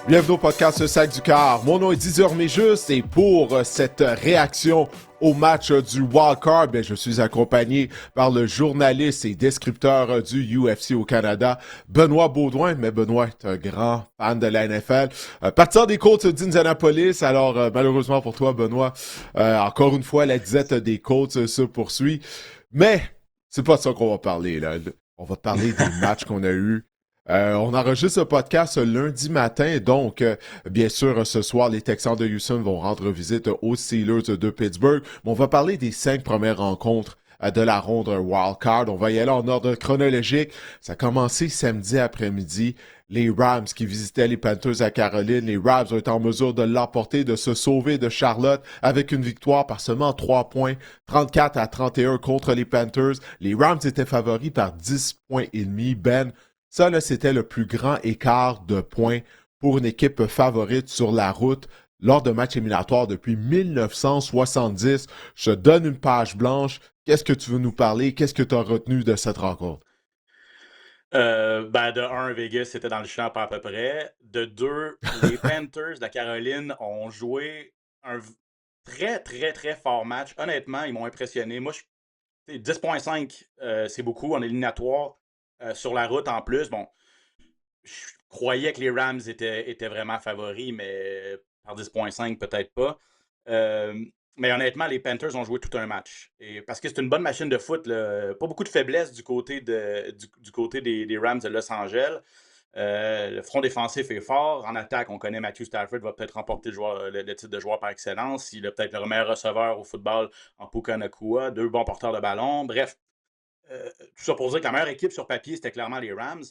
Bienvenue au podcast Sac du Car. Mon nom est désormais juste et pour cette réaction au match du Wild Card, je suis accompagné par le journaliste et descripteur du UFC au Canada, Benoît Baudouin. Mais Benoît est un grand fan de la NFL. Partisan des Colts d'Indianapolis. Alors, malheureusement pour toi, Benoît, encore une fois, la disette des Colts se poursuit. Mais c'est pas de ça qu'on va parler, là. On va parler des matchs qu'on a eus. On enregistre ce podcast lundi matin, donc bien sûr ce soir les Texans de Houston vont rendre visite aux Steelers de Pittsburgh. Mais on va parler des 5 premières rencontres de la ronde Wild Card. On va y aller en ordre chronologique. Ça a commencé samedi après-midi. Les Rams qui visitaient les Panthers à Caroline. Les Rams ont été en mesure de l'emporter, de se sauver de Charlotte avec une victoire par seulement 3 points, 34-31 contre les Panthers. Les Rams étaient favoris par 10 points et demi. Ça, là, c'était le plus grand écart de points pour une équipe favorite sur la route lors de matchs éliminatoires depuis 1970. Je te donne une page blanche. Qu'est-ce que tu veux nous parler? Qu'est-ce que tu as retenu de cette rencontre? De un, Vegas c'était dans le champ à peu près. De deux, les Panthers de la Caroline ont joué un très, très, très fort match. Honnêtement, ils m'ont impressionné. Moi, 10,5, c'est beaucoup en éliminatoire sur la route en plus. Bon, je croyais que les Rams étaient vraiment favoris, mais par 10,5, peut-être pas. Euh, mais honnêtement, les Panthers ont joué tout un match. Et parce que c'est une bonne machine de foot, là. Pas beaucoup de faiblesse du côté, du côté des Rams de Los Angeles. Le front défensif est fort. En attaque, on connaît Matthew Stafford va peut-être remporter le titre de joueur par excellence. Il a peut-être le meilleur receveur au football en Puka Nacua. 2 bons porteurs de ballon. Bref, tout ça pour dire que la meilleure équipe sur papier, c'était clairement les Rams.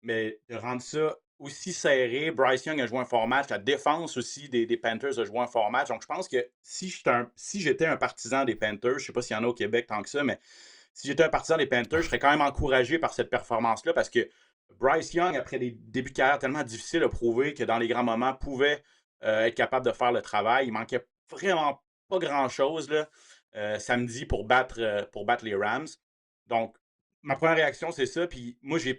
Mais de rendre ça aussi serré, Bryce Young a joué un fort match. La défense aussi des Panthers a joué un fort match. Donc, je pense que si j'étais un partisan des Panthers, je ne sais pas s'il y en a au Québec tant que ça, mais si j'étais un partisan des Panthers, je serais quand même encouragé par cette performance-là parce que Bryce Young, après des débuts de carrière tellement difficiles, a prouvé que dans les grands moments, pouvait être capable de faire le travail. Il manquait vraiment pas grand-chose là, samedi pour battre les Rams. Donc, ma première réaction, c'est ça. Puis moi, j'ai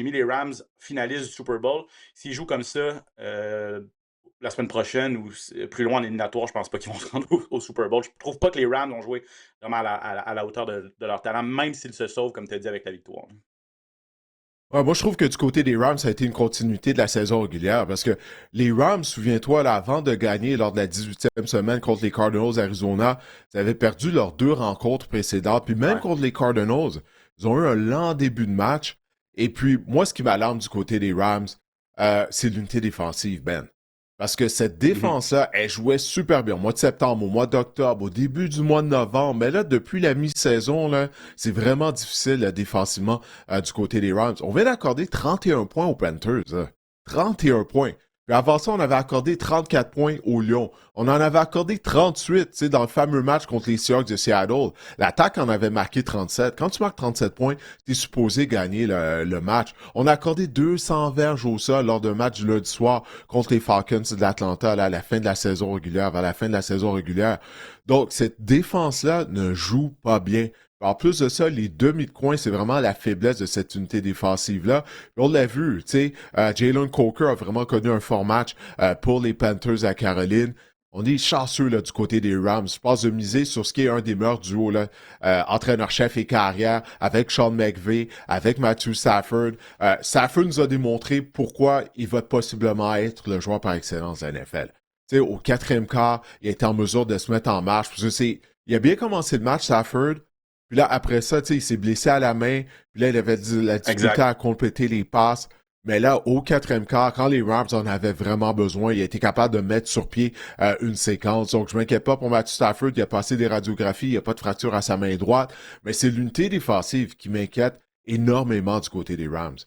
mis les Rams finalistes du Super Bowl. S'ils jouent comme ça la semaine prochaine ou plus loin en éliminatoire, je pense pas qu'ils vont se rendre au Super Bowl. Je trouve pas que les Rams ont joué vraiment à la hauteur de leur talent, même s'ils se sauvent, comme tu as dit, avec la victoire. Ouais, moi, je trouve que du côté des Rams, ça a été une continuité de la saison régulière parce que les Rams, souviens-toi, là, avant de gagner lors de la 18e semaine contre les Cardinals d'Arizona, ils avaient perdu leurs 2 rencontres précédentes. Puis même Ouais. contre les Cardinals, ils ont eu un lent début de match. Et puis, moi, ce qui m'alarme du côté des Rams, c'est l'unité défensive, Ben. Parce que cette Mhm. défense-là, elle jouait super bien au mois de septembre, au mois d'octobre, au début du mois de novembre. Mais là, depuis la mi-saison, là, c'est vraiment difficile là, défensivement du côté des Rams. On vient d'accorder 31 points aux Panthers. Là. 31 points. Puis avant ça, on avait accordé 34 points aux Lions. On en avait accordé 38, tu sais, dans le fameux match contre les Seahawks de Seattle. L'attaque en avait marqué 37. Quand tu marques 37 points, tu es supposé gagner le match. On a accordé 200 verges au sol lors d'un match du lundi soir contre les Falcons de l'Atlanta là, à la fin de la saison régulière, vers la fin de la saison régulière. Donc, cette défense-là ne joue pas bien. En plus de ça, les demi de coin, c'est vraiment la faiblesse de cette unité défensive-là. On l'a vu, tu sais, Jalen Coker a vraiment connu un fort match pour les Panthers à Caroline. On est chanceux là, du côté des Rams. Je pense de miser sur ce qui est un des meilleurs duos, là, entraîneur-chef et carrière, avec Sean McVay, avec Matthew Stafford. Stafford nous a démontré pourquoi il va possiblement être le joueur par excellence de la NFL. Tu sais, au 4e quart, il a été en mesure de se mettre en marche. Parce que il a bien commencé le match, Stafford. Puis là, après ça, tu sais, il s'est blessé à la main. Puis là, il avait la difficulté Exact. à compléter les passes. Mais là, au 4e quart, quand les Rams en avaient vraiment besoin, il a été capable de mettre sur pied une séquence. Donc, je m'inquiète pas pour Matthew Stafford. Il a passé des radiographies. Il n'y a pas de fracture à sa main droite. Mais c'est l'unité défensive qui m'inquiète énormément du côté des Rams.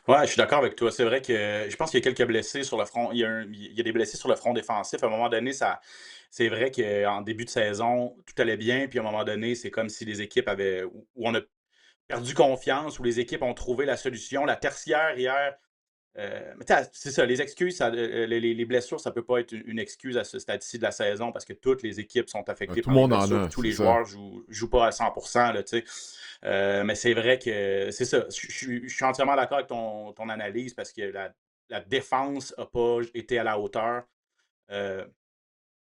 Ouais, je suis d'accord avec toi. C'est vrai que je pense qu'il y a quelques blessés sur le front. Il y a des blessés sur le front défensif. À un moment donné, c'est vrai qu'en début de saison, tout allait bien. Puis à un moment donné, c'est comme si les équipes avaient, où on a perdu confiance, où les équipes ont trouvé la solution. La tertiaire hier, Mais c'est ça, les excuses, les blessures, ça peut pas être une excuse à ce stade-ci de la saison parce que toutes les équipes sont affectées Tout le par les monde en blessures, a, puis tous c'est les ça. joueurs jouent pas à 100%, là, tu sais. Mais c'est vrai que c'est ça. Je suis entièrement d'accord avec ton analyse parce que la défense n'a pas été à la hauteur. Euh,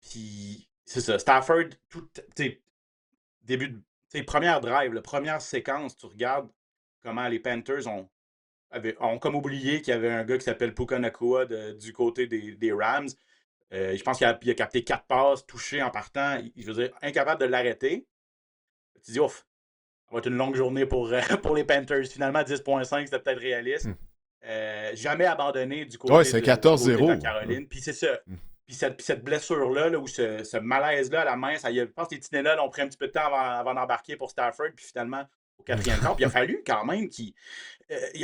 Puis c'est ça. Stafford, tu sais, début de. Tu sais, première drive, la première séquence, tu regardes comment les Panthers ont comme oublié qu'il y avait un gars qui s'appelle Puka Nacua du côté des Rams. Je pense qu'il a capté 4 passes, touché en partant. Je veux dire, incapable de l'arrêter. Tu dis, ouf, ça va être une longue journée pour les Panthers. Finalement, 10,5, c'était peut-être réaliste. Hmm. Jamais abandonné Ouais, c'est du côté de la 14-0. Caroline. Puis c'est ça. Hmm. Puis cette blessure-là, là, ou ce malaise-là à la main, je pense que les Tinella ont pris un petit peu de temps avant d'embarquer pour Stafford. Puis finalement, au quatrième quart, puis il a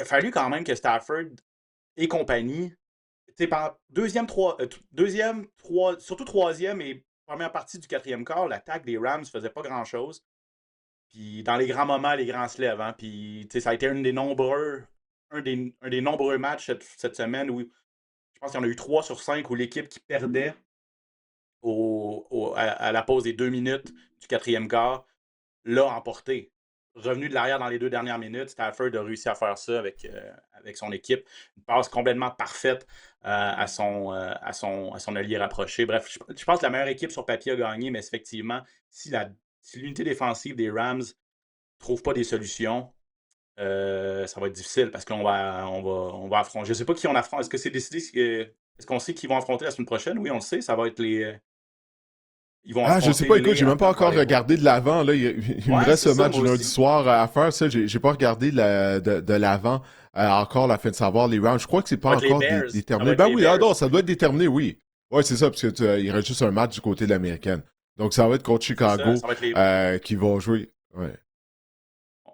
fallu quand même que Stafford et compagnie, pendant surtout troisième et première partie du quatrième quart, l'attaque des Rams faisait pas grand-chose. Puis dans les grands moments, les grands se lèvent. Hein, puis ça a été un des nombreux matchs cette semaine où je pense qu'il y en a eu 3 sur 5 où l'équipe qui perdait à la pause des 2 minutes du quatrième quart l'a emporté. Revenu de l'arrière dans les 2 dernières minutes, Stafford a réussi à faire ça avec son équipe. Une passe complètement parfaite à son allié rapproché. Bref, je pense que la meilleure équipe sur papier a gagné, mais effectivement, si l'unité défensive des Rams ne trouve pas des solutions, ça va être difficile parce on va affronter. Je ne sais pas qui on affronte. Est-ce que c'est décidé? Est-ce qu'on sait qui vont affronter la semaine prochaine? Oui, on le sait. Ça va être ils vont Ah, je sais pas, affronter écoute, j'ai même pas on va encore aller voir. regardé de l'avant, là. Il me Ouais, reste c'est ce ça, match moi du lundi aussi. soir à faire, ça. J'ai pas regardé de l'avant encore afin de savoir les rounds. Je crois que c'est Ça pas va être les encore Bears. Ça va déterminé. être Ben les oui, ah Bears. non, ça doit être déterminé, oui. Ouais, c'est ça, parce que il reste juste un match du côté de l'américaine. Donc ça va être contre C'est ça. Chicago Ça va être les. qui vont jouer. Ouais.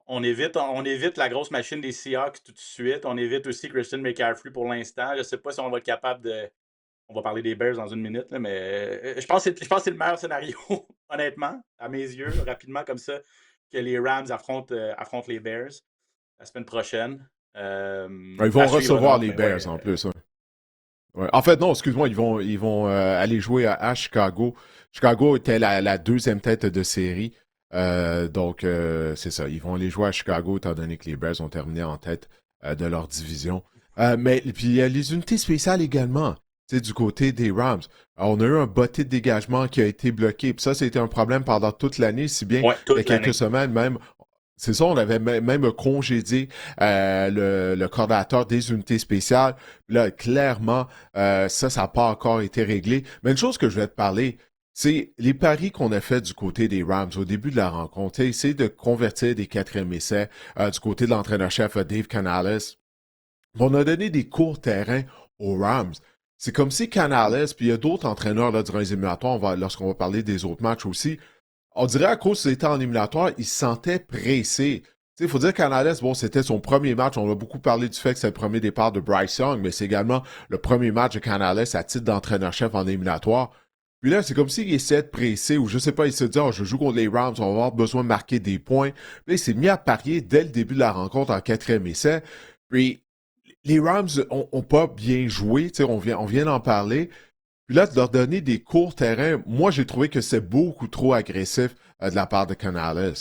On évite la grosse machine des Seahawks tout de suite. On évite aussi Christian McCaffrey pour l'instant. Je ne sais pas si on va être capable de. On va parler des Bears dans une minute, là, mais je pense que c'est le meilleur scénario, honnêtement, à mes yeux, rapidement comme ça, que les Rams affrontent les Bears la semaine prochaine. Ils vont À suivre recevoir donc, les mais Bears ouais. en plus. Hein. Ouais. En fait, non, excuse-moi, ils vont aller jouer à Chicago. Chicago était la deuxième tête de série. Donc, c'est ça. Ils vont aller jouer à Chicago, étant donné que les Bears ont terminé en tête de leur division. Mais puis, il y a les unités spéciales également, tu sais, du côté des Rams. Alors, on a eu un botté de dégagement qui a été bloqué. Puis ça, c'était un problème pendant toute l'année, si bien Ouais, il y a toute quelques l'année. semaines même, c'est ça, on avait même congédié le coordonnateur des unités spéciales. Là, clairement, ça n'a pas encore été réglé. Mais une chose que je vais te parler, c'est les paris qu'on a fait du côté des Rams au début de la rencontre. Essayer de convertir des quatrièmes essais du côté de l'entraîneur-chef Dave Canales. On a donné des courts terrains aux Rams. C'est comme si Canales, puis il y a d'autres entraîneurs là, durant les éliminatoires, lorsqu'on va parler des autres matchs aussi, on dirait à cause qu'il était en éliminatoire, il se sentait pressé. Il faut dire qu'Anales, bon, c'était son premier match. On a beaucoup parlé du fait que c'est le premier départ de Bryce Young, mais c'est également le premier match de Canales à titre d'entraîneur-chef en éliminatoire. Puis là, c'est comme s'il essayait de presser, ou je sais pas, il se dit, oh, je joue contre les Rams, on va avoir besoin de marquer des points. Puis là, il s'est mis à parier dès le début de la rencontre en quatrième essai. Puis les Rams ont pas bien joué, on vient d'en parler. Puis là, de leur donner des courts terrains, moi, j'ai trouvé que c'est beaucoup trop agressif de la part de Canales.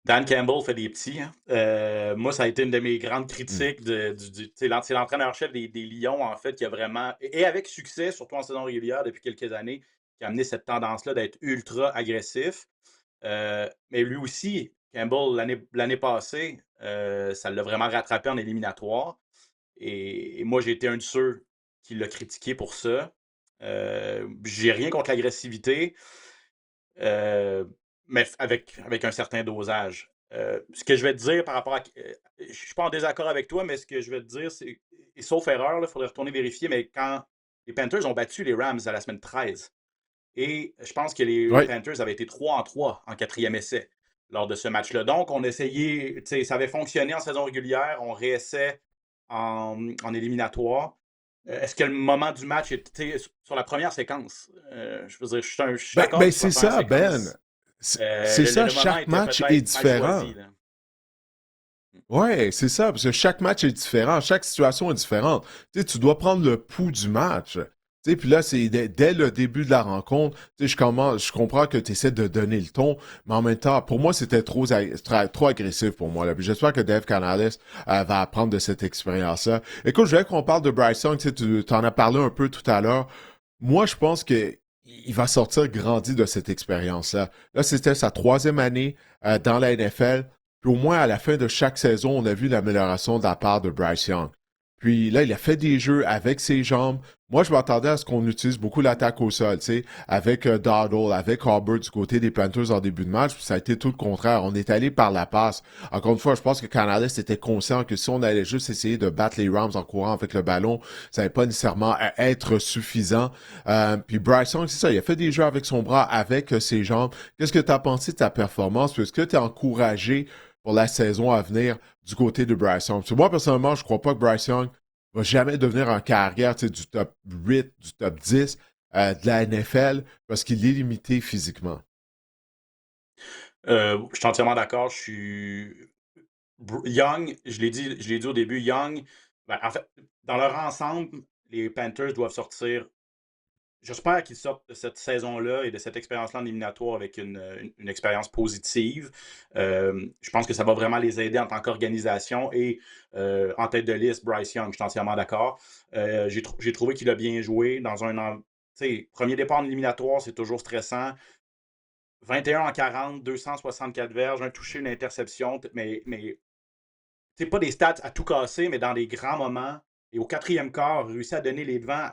Dan Campbell fait des petits. Hein. Moi, ça a été une de mes grandes Mm. critiques. C'est l'entraîneur-chef des Lions, en fait, qui a vraiment, et avec succès, surtout en saison régulière depuis quelques années, qui a amené cette tendance-là d'être ultra agressif. Mais lui aussi, Campbell, l'année passée, ça l'a vraiment rattrapé en éliminatoire. Et moi, j'ai été un de ceux qui l'a critiqué pour ça. J'ai rien contre l'agressivité. Euh, mais avec un certain dosage. Ce que je vais te dire par rapport à. Je ne suis pas en désaccord avec toi, mais ce que je vais te dire, c'est. Et sauf erreur, il faudrait retourner vérifier, mais quand les Panthers ont battu les Rams à la semaine 13, et je pense que les Oui, Panthers avaient été 3-3 en quatrième essai lors de ce match-là. Donc, on essayait, ça avait fonctionné en saison régulière, on réessaie en éliminatoire. Est-ce que le moment du match était sur la première séquence? Je veux dire, je suis d'accord ben que sur la c'est première ça, Ben. séquence, C'est ça, le moment chaque était match est peut-être mal différent. choisi. Là. Ouais, c'est ça, parce que chaque match est différent, chaque situation est différente. Tu sais, tu dois prendre le pouls du match. Tu sais, puis là, c'est dès le début de la rencontre, tu sais, je comprends que tu essaies de donner le ton, mais en même temps, pour moi, c'était trop agressif pour moi. Là. Puis j'espère que Dave Canales va apprendre de cette expérience-là. Écoute, je voulais qu'on parle de Bryce Young, tu sais, tu en as parlé un peu tout à l'heure. Moi, je pense que il va sortir grandi de cette expérience-là. Là, c'était sa troisième année dans la NFL. Puis au moins, à la fin de chaque saison, on a vu l'amélioration de la part de Bryce Young. Puis là, il a fait des jeux avec ses jambes. Moi, je m'attendais à ce qu'on utilise beaucoup l'attaque au sol, tu sais, avec Dowdle, avec Hubbard du côté des Panthers en début de match. Puis ça a été tout le contraire. On est allé par la passe. Encore une fois, je pense que Canales était conscient que si on allait juste essayer de battre les Rams en courant avec le ballon, ça n'allait pas nécessairement être suffisant. Puis Bryce Young, c'est ça, il a fait des jeux avec son bras, avec ses jambes. Qu'est-ce que tu as pensé de ta performance? Puis est-ce que tu es encouragé pour la saison à venir du côté de Bryce Young? Parce que moi, personnellement, je crois pas que Bryce Young va jamais devenir en carrière du top 8, du top 10 de la NFL parce qu'il est limité physiquement. Je suis entièrement d'accord. Young, je l'ai dit au début, Young, ben, en fait, dans leur ensemble, les Panthers doivent sortir. J'espère qu'ils sortent de cette saison-là et de cette expérience-là en éliminatoire avec une expérience positive. Je pense que ça va vraiment les aider en tant qu'organisation et en tête de liste, Bryce Young, je suis entièrement d'accord. J'ai trouvé qu'il a bien joué dans tu sais, premier départ en éliminatoire, c'est toujours stressant. 21 en 40, 264 verges, un touché, une interception, mais c'est pas des stats à tout casser, mais dans les grands moments. Et au quatrième quart, réussi à donner les devants,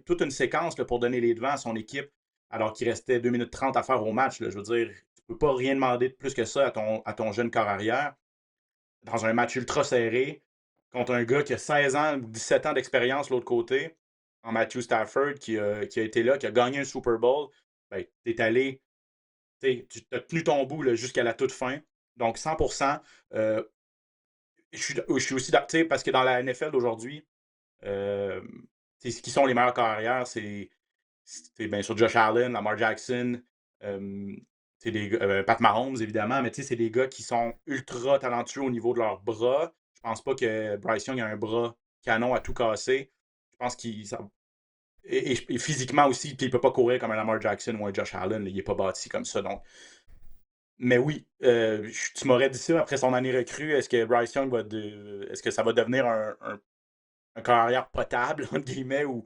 toute une séquence là, pour donner les devants à son équipe, alors qu'il restait 2 minutes 30 à faire au match. Là. Je veux dire, tu peux pas rien demander de plus que ça à ton jeune corps arrière. Dans un match ultra serré, contre un gars qui a 16 ans ou 17 ans d'expérience de l'autre côté, en Matthew Stafford, qui a été là, qui a gagné un Super Bowl, ben, t'es allé, tu as tenu ton bout là, jusqu'à la toute fin. Donc 100%. Je suis aussi d'accord, parce que dans la NFL d'aujourd'hui, euh, qui sont les meilleurs carrières, c'est bien sûr Josh Allen, Lamar Jackson, euh, Pat Mahomes, évidemment, mais c'est des gars qui sont ultra talentueux au niveau de leurs bras. Je pense pas que Bryce Young a un bras canon à tout casser. Je pense qu'il. Et physiquement aussi, il peut pas courir comme un Lamar Jackson ou un Josh Allen. Là, il est pas bâti comme ça. Donc, mais oui, tu m'aurais dit ça après son année recrue. Est-ce que Bryce Young est-ce que ça va devenir un carrière potable, entre guillemets, ou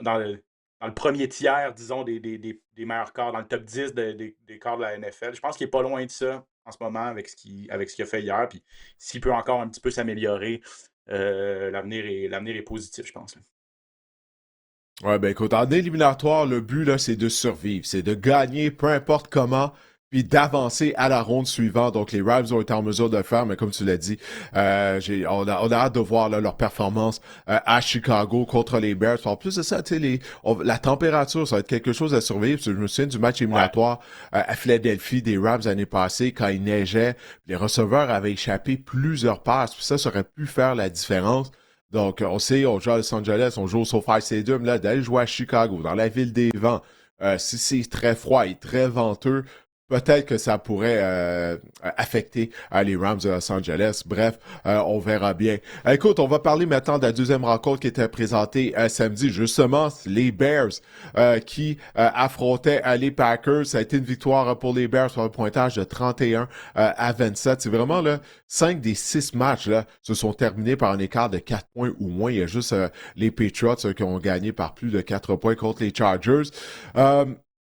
dans le premier tiers, disons, des meilleurs corps, dans le top 10 des corps de la NFL? Je pense qu'il est pas loin de ça en ce moment avec ce qu'il a fait hier. Puis s'il peut encore un petit peu s'améliorer, l'avenir est positif, je pense. Là. Ouais, ben écoute, en éliminatoire, le but, là, c'est de survivre. C'est de gagner, peu importe comment, puis d'avancer à la ronde suivante. Donc, les Rams ont été en mesure de le faire, mais comme tu l'as dit, on a hâte de voir là, leur performance à Chicago contre les Bears. En plus de ça, tu sais, la température, ça va être quelque chose à survivre. Je me souviens du match Ouais. éliminatoire à Philadelphie des Rams l'année passée, quand il neigeait. Les receveurs avaient échappé plusieurs passes, puis ça aurait pu faire la différence. Donc, on sait, on joue à Los Angeles, on joue au SoFi Stadium, là, d'aller jouer à Chicago, dans la ville des vents. Si c'est très froid et très venteux, peut-être que ça pourrait affecter les Rams de Los Angeles. Bref, on verra bien. Écoute, on va parler maintenant de la deuxième rencontre qui était présentée samedi. Justement, les Bears qui affrontaient les Packers. Ça a été une victoire pour les Bears sur un pointage de 31 à 27. C'est vraiment là, 5 des 6 matchs là, se sont terminés par un écart de 4 points ou moins. Il y a juste les Patriots qui ont gagné par plus de 4 points contre les Chargers.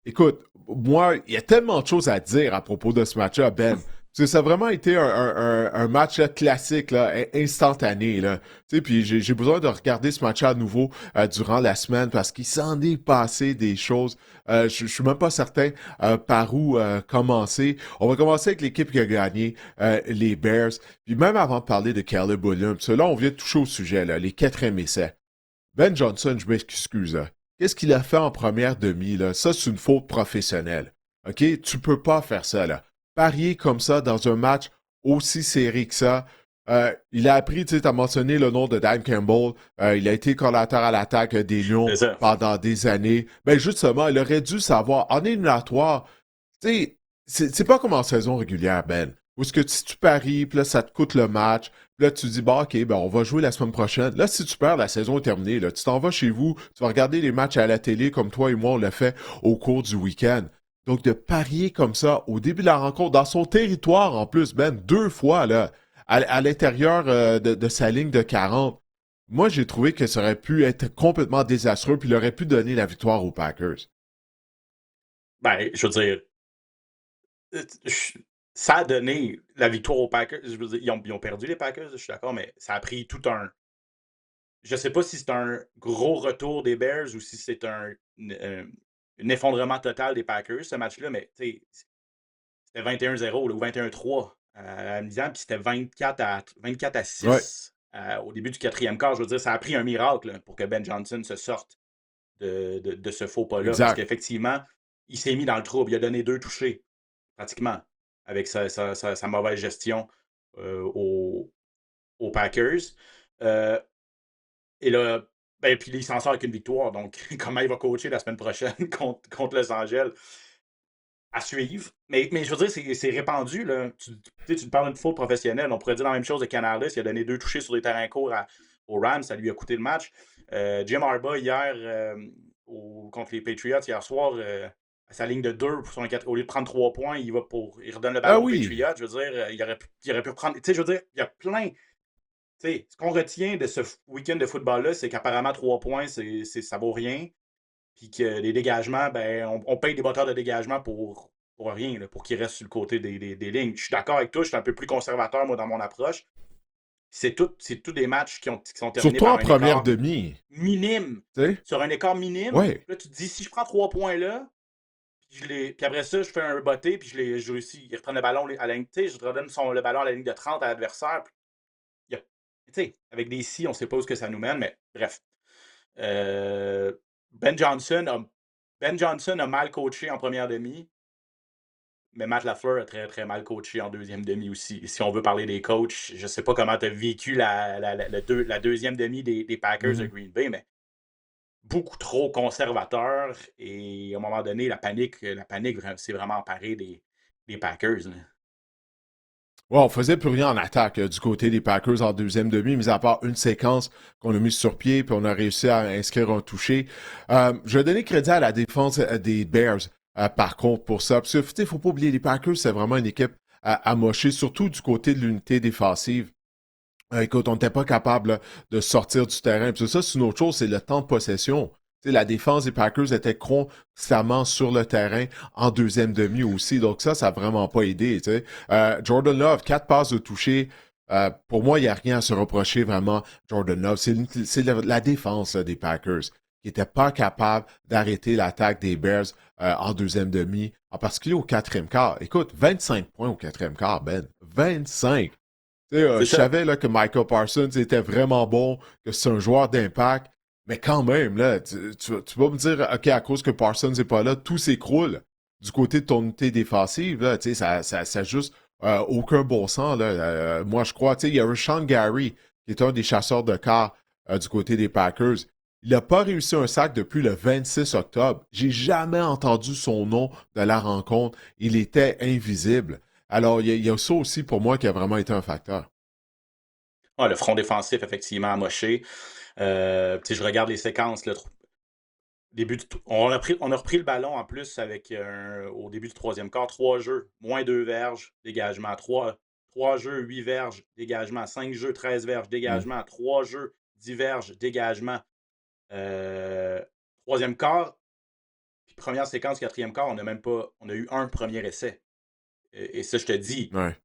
Écoute, moi, il y a tellement de choses à dire à propos de ce match-là, Ben. Ça a vraiment été un match là, classique, là, instantané. Là. Puis j'ai besoin de regarder ce match à nouveau durant la semaine parce qu'il s'en est passé des choses. Je suis même pas certain par où commencer. On va commencer avec l'équipe qui a gagné, les Bears. Puis même avant de parler de Caleb Williams, parce que là, on vient de toucher au sujet, là, les 4e essais. Ben Johnson, je m'excuse, là. Qu'est-ce qu'il a fait en première demi, là? Ça, c'est une faute professionnelle. OK? Tu peux pas faire ça, là. Parier comme ça dans un match aussi serré que ça. Il a appris, tu sais, t'as mentionné le nom de Dan Campbell. Il a été collatéral à l'attaque des Lions C'est ça. pendant des années. Ben, justement, il aurait dû savoir, en éliminatoire, tu sais, c'est pas comme en saison régulière, Ben, Où est-ce que si tu paries, puis là, ça te coûte le match, puis là, tu dis, bah, OK, ben, on va jouer la semaine prochaine. Là, si tu perds, la saison est terminée. Là. Tu t'en vas chez vous, tu vas regarder les matchs à la télé comme toi et moi, on l'a fait au cours du week-end. Donc, de parier comme ça au début de la rencontre, dans son territoire en plus, Ben, 2 fois, là, à l'intérieur de sa ligne de 40, moi, j'ai trouvé que ça aurait pu être complètement désastreux, puis il aurait pu donner la victoire aux Packers. Ben, je veux dire, ça a donné la victoire aux Packers. Je veux dire, ils ont perdu les Packers, je suis d'accord, mais ça a pris tout un. Je sais pas si c'est un gros retour des Bears ou si c'est un effondrement total des Packers, ce match-là, mais tu sais, c'était 21-0 là, ou 21-3 à la mi-temps, puis c'était 24 à Ouais, 6 au début du quatrième quart. Je veux dire, ça a pris un miracle là, pour que Ben Johnson se sorte de ce faux pas-là, parce exact. qu'effectivement, il s'est mis dans le trouble. Il a donné 2 touchés, pratiquement, avec sa mauvaise gestion aux Packers. Euh, et là, ben, puis il s'en sort avec une victoire. Donc, comment il va coacher la semaine prochaine contre Los Angeles? À suivre. Mais je veux dire, c'est répandu. Là. Tu me parles d'une faute professionnelle. On pourrait dire la même chose de Canales. Il a donné 2 touchés sur des terrains courts aux Rams. Ça lui a coûté le match. Jim Harbaugh, hier, contre les Patriots, hier soir, à sa ligne de 2, au lieu de prendre 3 points, il redonne le Ah ballon aux oui, Patriots. Je veux dire, il aurait pu reprendre. Tu sais, je veux dire, il y a plein. Tu sais, ce qu'on retient de ce week-end de football-là, c'est qu'apparemment 3 points, ça vaut rien. Puis que les dégagements, ben, on paye des batteurs de dégagement pour rien, là, pour qu'ils restent sur le côté des lignes. Je suis d'accord avec toi, je suis un peu plus conservateur, moi, dans mon approche. C'est tout des matchs qui sont terminés surtout par en un première écart demi. minime. Tu sais? Sur un écart minime, Ouais. là, tu te dis, si je prends 3 points là, puis après ça, je fais un botté, puis je réussis. Ils reprennent le ballon à la ligne. Tu sais, je redonne le ballon à la ligne de 30 à l'adversaire. Tu sais, avec des si, on ne sait pas où ce que ça nous mène, mais bref. Euh, ben Johnson a Ben Johnson a mal coaché en première demi, mais Matt LaFleur a très, très mal coaché en deuxième demi aussi. Si on veut parler des coachs, je ne sais pas comment tu as vécu la deuxième demi des Packers de Mhm. Green Bay, mais beaucoup trop conservateur. Et à un moment donné, la panique s'est vraiment emparée des Packers, là. Ouais, on faisait plus rien en attaque du côté des Packers en deuxième demi, mis à part une séquence qu'on a mise sur pied, puis on a réussi à inscrire un touché. Je vais donner crédit à la défense des Bears, par contre, pour ça. Parce que, il faut pas oublier, les Packers, c'est vraiment une équipe amochée, surtout du côté de l'unité défensive. Écoute, on n'était pas capable là, de sortir du terrain. Puis ça, c'est une autre chose, c'est le temps de possession. Tu sais, la défense des Packers était constamment sur le terrain en deuxième demi aussi. Donc ça n'a vraiment pas aidé. Tu sais. Jordan Love, 4 passes de toucher. Pour moi, il n'y a rien à se reprocher vraiment, Jordan Love. C'est la défense là, des Packers qui n'était pas capable d'arrêter l'attaque des Bears en deuxième demi, en particulier au quatrième quart. Écoute, 25 points au quatrième quart, Ben. 25. Tu sais, C'est je ça. savais là, que Michael Parsons était vraiment bon, que c'est un joueur d'impact, mais quand même, là, tu vas me dire, OK, à cause que Parsons n'est pas là, tout s'écroule du côté de ton unité défensive. Là, tu sais, ça juste aucun bon sens. Là. Moi, je crois, tu sais, il y a Rashawn Gary, qui est un des chasseurs de quart du côté des Packers. Il n'a pas réussi un sac depuis le 26 octobre. J'ai jamais entendu son nom de la rencontre. Il était invisible. Alors, il y a ça aussi pour moi qui a vraiment été un facteur. Ouais, le front défensif, effectivement, amoché. Tu sais, je regarde les séquences. Là, on a repris le ballon en plus au début du troisième quart. 3 jeux, moins 2 verges, dégagement. Trois jeux, 8 verges, dégagement. 5 jeux, 13 verges, Mm. dégagement. 3 jeux, 10 verges, dégagement. Euh, Troisième quart, puis première séquence, quatrième quart, on n'a même pas. On a eu un premier essai. Et ça, je te dis, Ouais.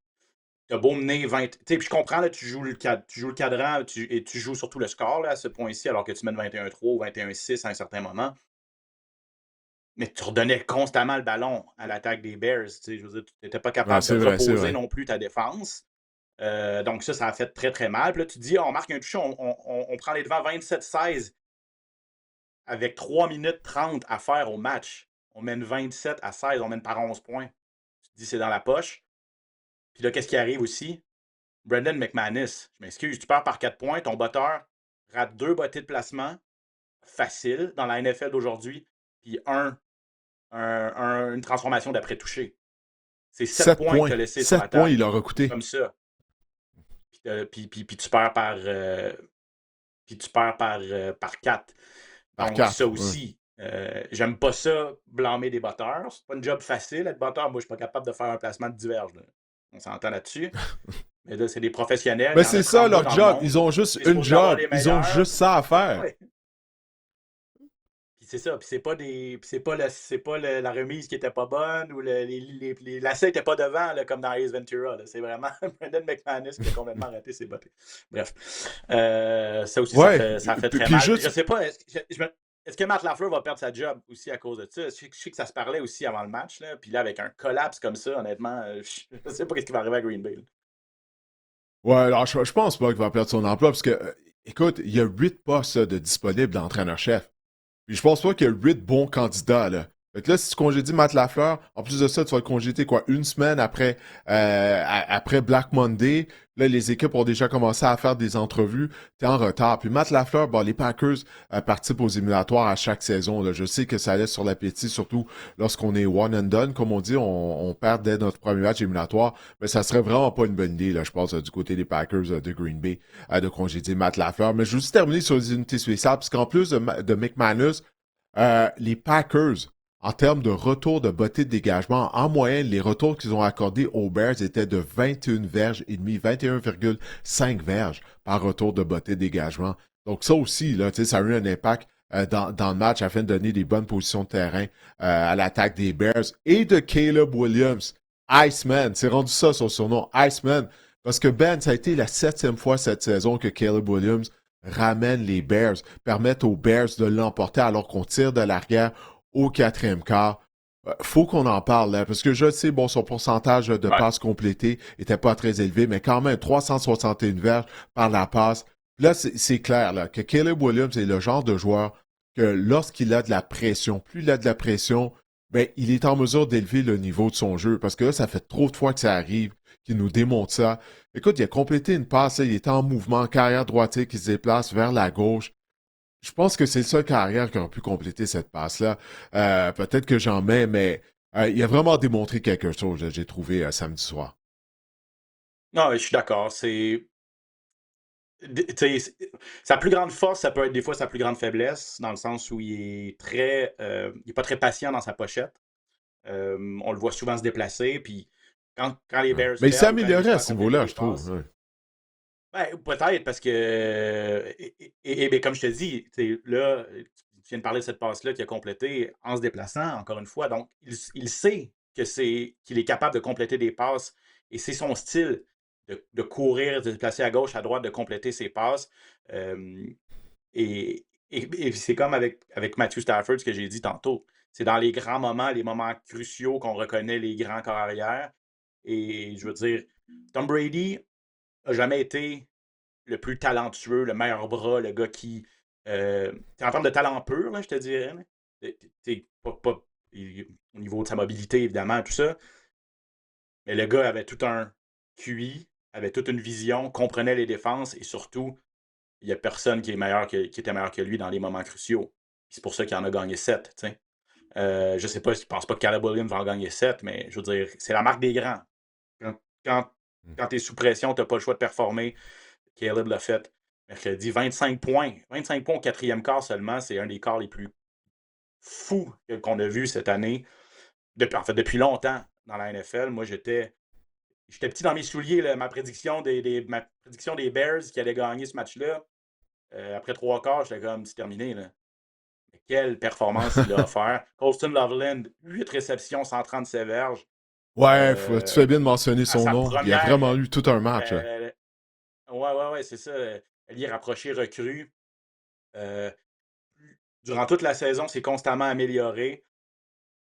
t'as beau mener 20. Tu sais, puis je comprends, là, tu joues le cadran et tu joues surtout le score là, à ce point-ci, alors que tu mènes 21-3 ou 21-6 à un certain moment. Mais tu redonnais constamment le ballon à l'attaque des Bears. Tu sais, je veux dire, tu n'étais pas Ouais, capable de c'est vrai, c'est reposer vrai. non plus ta défense. Donc ça a fait très, très mal. Puis là, tu te dis, on marque un toucher, on prend les devants 27-16 avec 3 minutes 30 à faire au match. On mène 27-16, on mène par 11 points. Tu te dis, c'est dans la poche. Puis là, qu'est-ce qui arrive aussi? Brandon McManus, je m'excuse, tu perds par 4 points, ton botteur rate 2 bottées de placement, facile dans la NFL d'aujourd'hui, puis une transformation d'après-touché. C'est 7 7 points que points. tu as laissés sur 7 la points, table, il leur a coûté. comme ça. Puis tu perds par 4. Par Donc, ça 4. Ouais. aussi, j'aime pas ça, blâmer des batteurs. C'est pas une job facile, être batteur. Moi, je suis pas capable de faire un placement de diverge. Là. On s'entend là-dessus. Mais là, c'est des professionnels. Il Mais y en a c'est ça 32 leur dans le job. monde. Ils ont juste C'est une supposé avoir job. les Ils ont meilleurs. juste ça à faire. Ouais. Puis c'est ça. Puis c'est pas la remise qui était pas bonne ou les lacets étaient pas devant, là, comme dans Ace Ventura. Là. C'est vraiment Brendan McManus qui a complètement raté ses bottes. Bref. Ça aussi, ça Ouais. fait très Puis mal. Je juste. sais pas, est-ce que Matt LaFleur va perdre sa job aussi à cause de ça? Je sais que ça se parlait aussi avant le match. Là. Puis là, avec un collapse comme ça, honnêtement, je sais pas ce qui va arriver à Green Bay. Là. Ouais, alors je pense pas qu'il va perdre son emploi parce que, écoute, il y a 8 postes de disponibles d'entraîneur-chef. Puis je pense pas qu'il y a 8 bons candidats, là. Fait que là, si tu congédies Matt Lafleur, en plus de ça, tu vas le congédier quoi, une semaine après, après Black Monday. Là, les équipes ont déjà commencé à faire des entrevues. T'es en retard. Puis Matt Lafleur, bon, les Packers participent aux éliminatoires à chaque saison. Là. Je sais que ça laisse sur l'appétit, surtout lorsqu'on est one and done. Comme on dit, on perd dès notre premier match éliminatoire. Mais ça serait vraiment pas une bonne idée, là, je pense, du côté des Packers de Green Bay, de congédier Matt Lafleur. Mais je veux juste terminer sur les unités spéciales, parce qu'en plus de McManus, les Packers, en termes de retour de beauté de dégagement, en moyenne, les retours qu'ils ont accordés aux Bears étaient de 21 verges et demi, 21,5 verges par retour de beauté de dégagement. Donc ça aussi, là, ça a eu un impact dans le match afin de donner des bonnes positions de terrain à l'attaque des Bears et de Caleb Williams. Iceman, c'est rendu ça son surnom, Iceman. Parce que Ben, ça a été la 7e fois cette saison que Caleb Williams ramène les Bears, permettent aux Bears de l'emporter alors qu'on tire de l'arrière au 4e quart. Faut qu'on en parle, là, parce que je sais, bon, son pourcentage de Ouais. passes complétées était pas très élevé, mais quand même, 361 verges par la passe. Là, c'est clair, là, que Caleb Williams est le genre de joueur que lorsqu'il a de la pression, plus il a de la pression, ben, il est en mesure d'élever le niveau de son jeu, parce que là, ça fait trop de fois que ça arrive, qu'il nous démontre ça. Écoute, il a complété une passe, là, il est en mouvement, carrière droitier qui se déplace vers la gauche. Je pense que c'est le seul carrière qui aurait pu compléter cette passe-là. Peut-être que j'en mets, mais il a vraiment démontré quelque chose, j'ai trouvé samedi soir. Non, je suis d'accord. Sa plus grande force, ça peut être des fois sa plus grande faiblesse, dans le sens où il est pas très patient dans sa pochette. On le voit souvent se déplacer, puis quand les Ouais. Bears Mais il s'est perdent ou quand il amélioré réussit à pas à ce compléter niveau-là, des je trouve. passes, Ouais. ben, peut-être parce que, ben, comme je te dis, là, tu viens de parler de cette passe-là qu'il a complétée en se déplaçant, encore une fois. Donc, il sait qu'il est capable de compléter des passes et c'est son style de courir, de se déplacer à gauche, à droite, de compléter ses passes. Euh, et c'est comme avec Matthew Stafford, ce que j'ai dit tantôt. C'est dans les grands moments, les moments cruciaux qu'on reconnaît les grands carrières. Et je veux dire, Tom Brady n'a jamais été le plus talentueux, le meilleur bras, le gars qui. En termes de talent pur, là, je te dirais. Au niveau de sa mobilité, évidemment, tout ça. Mais le gars avait tout un QI, avait toute une vision, comprenait les défenses et surtout, il n'y a personne qui était meilleur que lui dans les moments cruciaux. C'est pour ça qu'il en a gagné 7. Je ne sais pas, je ne pense pas que Caleb Williams va en gagner 7, mais je veux dire, c'est la marque des grands. Quand, quand, quand tu es sous pression, tu n'as pas le choix de performer. Caleb l'a fait mercredi. 25 points. 25 points au 4e quart seulement. C'est un des quarts les plus fous qu'on a vu cette année. Depuis longtemps dans la NFL. Moi, j'étais petit dans mes souliers. Là, ma prédiction des Bears qui allaient gagner ce match-là. Après 3 quarts, j'étais comme, c'est terminé. Là. Mais quelle performance il a offert. Colston Loveland, 8 réceptions, 137 verges. Ouais, tu Euh, fais bien de mentionner à son sa nom. Il a première. vraiment eu tout un match. Ouais, ouais, c'est ça. Elle y est rapprochée, recrue. Euh, Durant toute la saison, c'est constamment amélioré.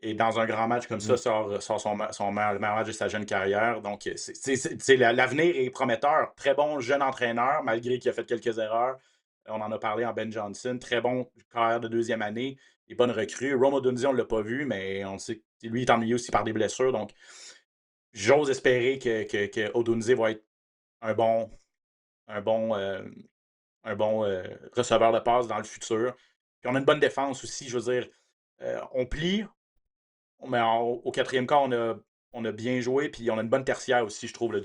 Et dans un grand match comme ça, Mm. sort le meilleur match de sa jeune carrière. Donc, l'avenir est prometteur. Très bon jeune entraîneur, malgré qu'il a fait quelques erreurs. On en a parlé en Ben Johnson. Très bon carrière de 2e année. Des bonnes recrues. Rome Odunze, on ne l'a pas vu, mais on sait que lui est ennuyé aussi par des blessures. Donc, j'ose espérer que Odunze va être un bon, un bon, receveur de passe dans le futur. Puis on a une bonne défense aussi. Je veux dire, on plie, mais au 4e quart, on a on a bien joué, puis on a une bonne tertiaire aussi, je trouve, là,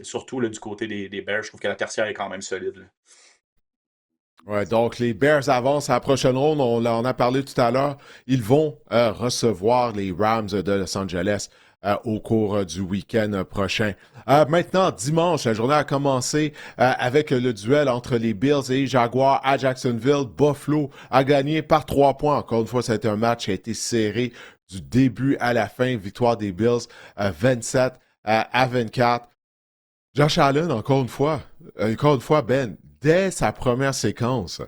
surtout là, du côté des Bears. Je trouve que la tertiaire est quand même solide, là. Ouais, donc les Bears avancent à la prochaine ronde. On en a parlé tout à l'heure. Ils vont recevoir les Rams de Los Angeles au cours du week-end prochain. Maintenant, dimanche, la journée a commencé avec le duel entre les Bills et les Jaguars à Jacksonville. Buffalo a gagné par 3 points. Encore une fois, c'était un match qui a été serré du début à la fin. Victoire des Bills 27 à 24. Josh Allen, encore une fois, Ben, dès sa première séquence,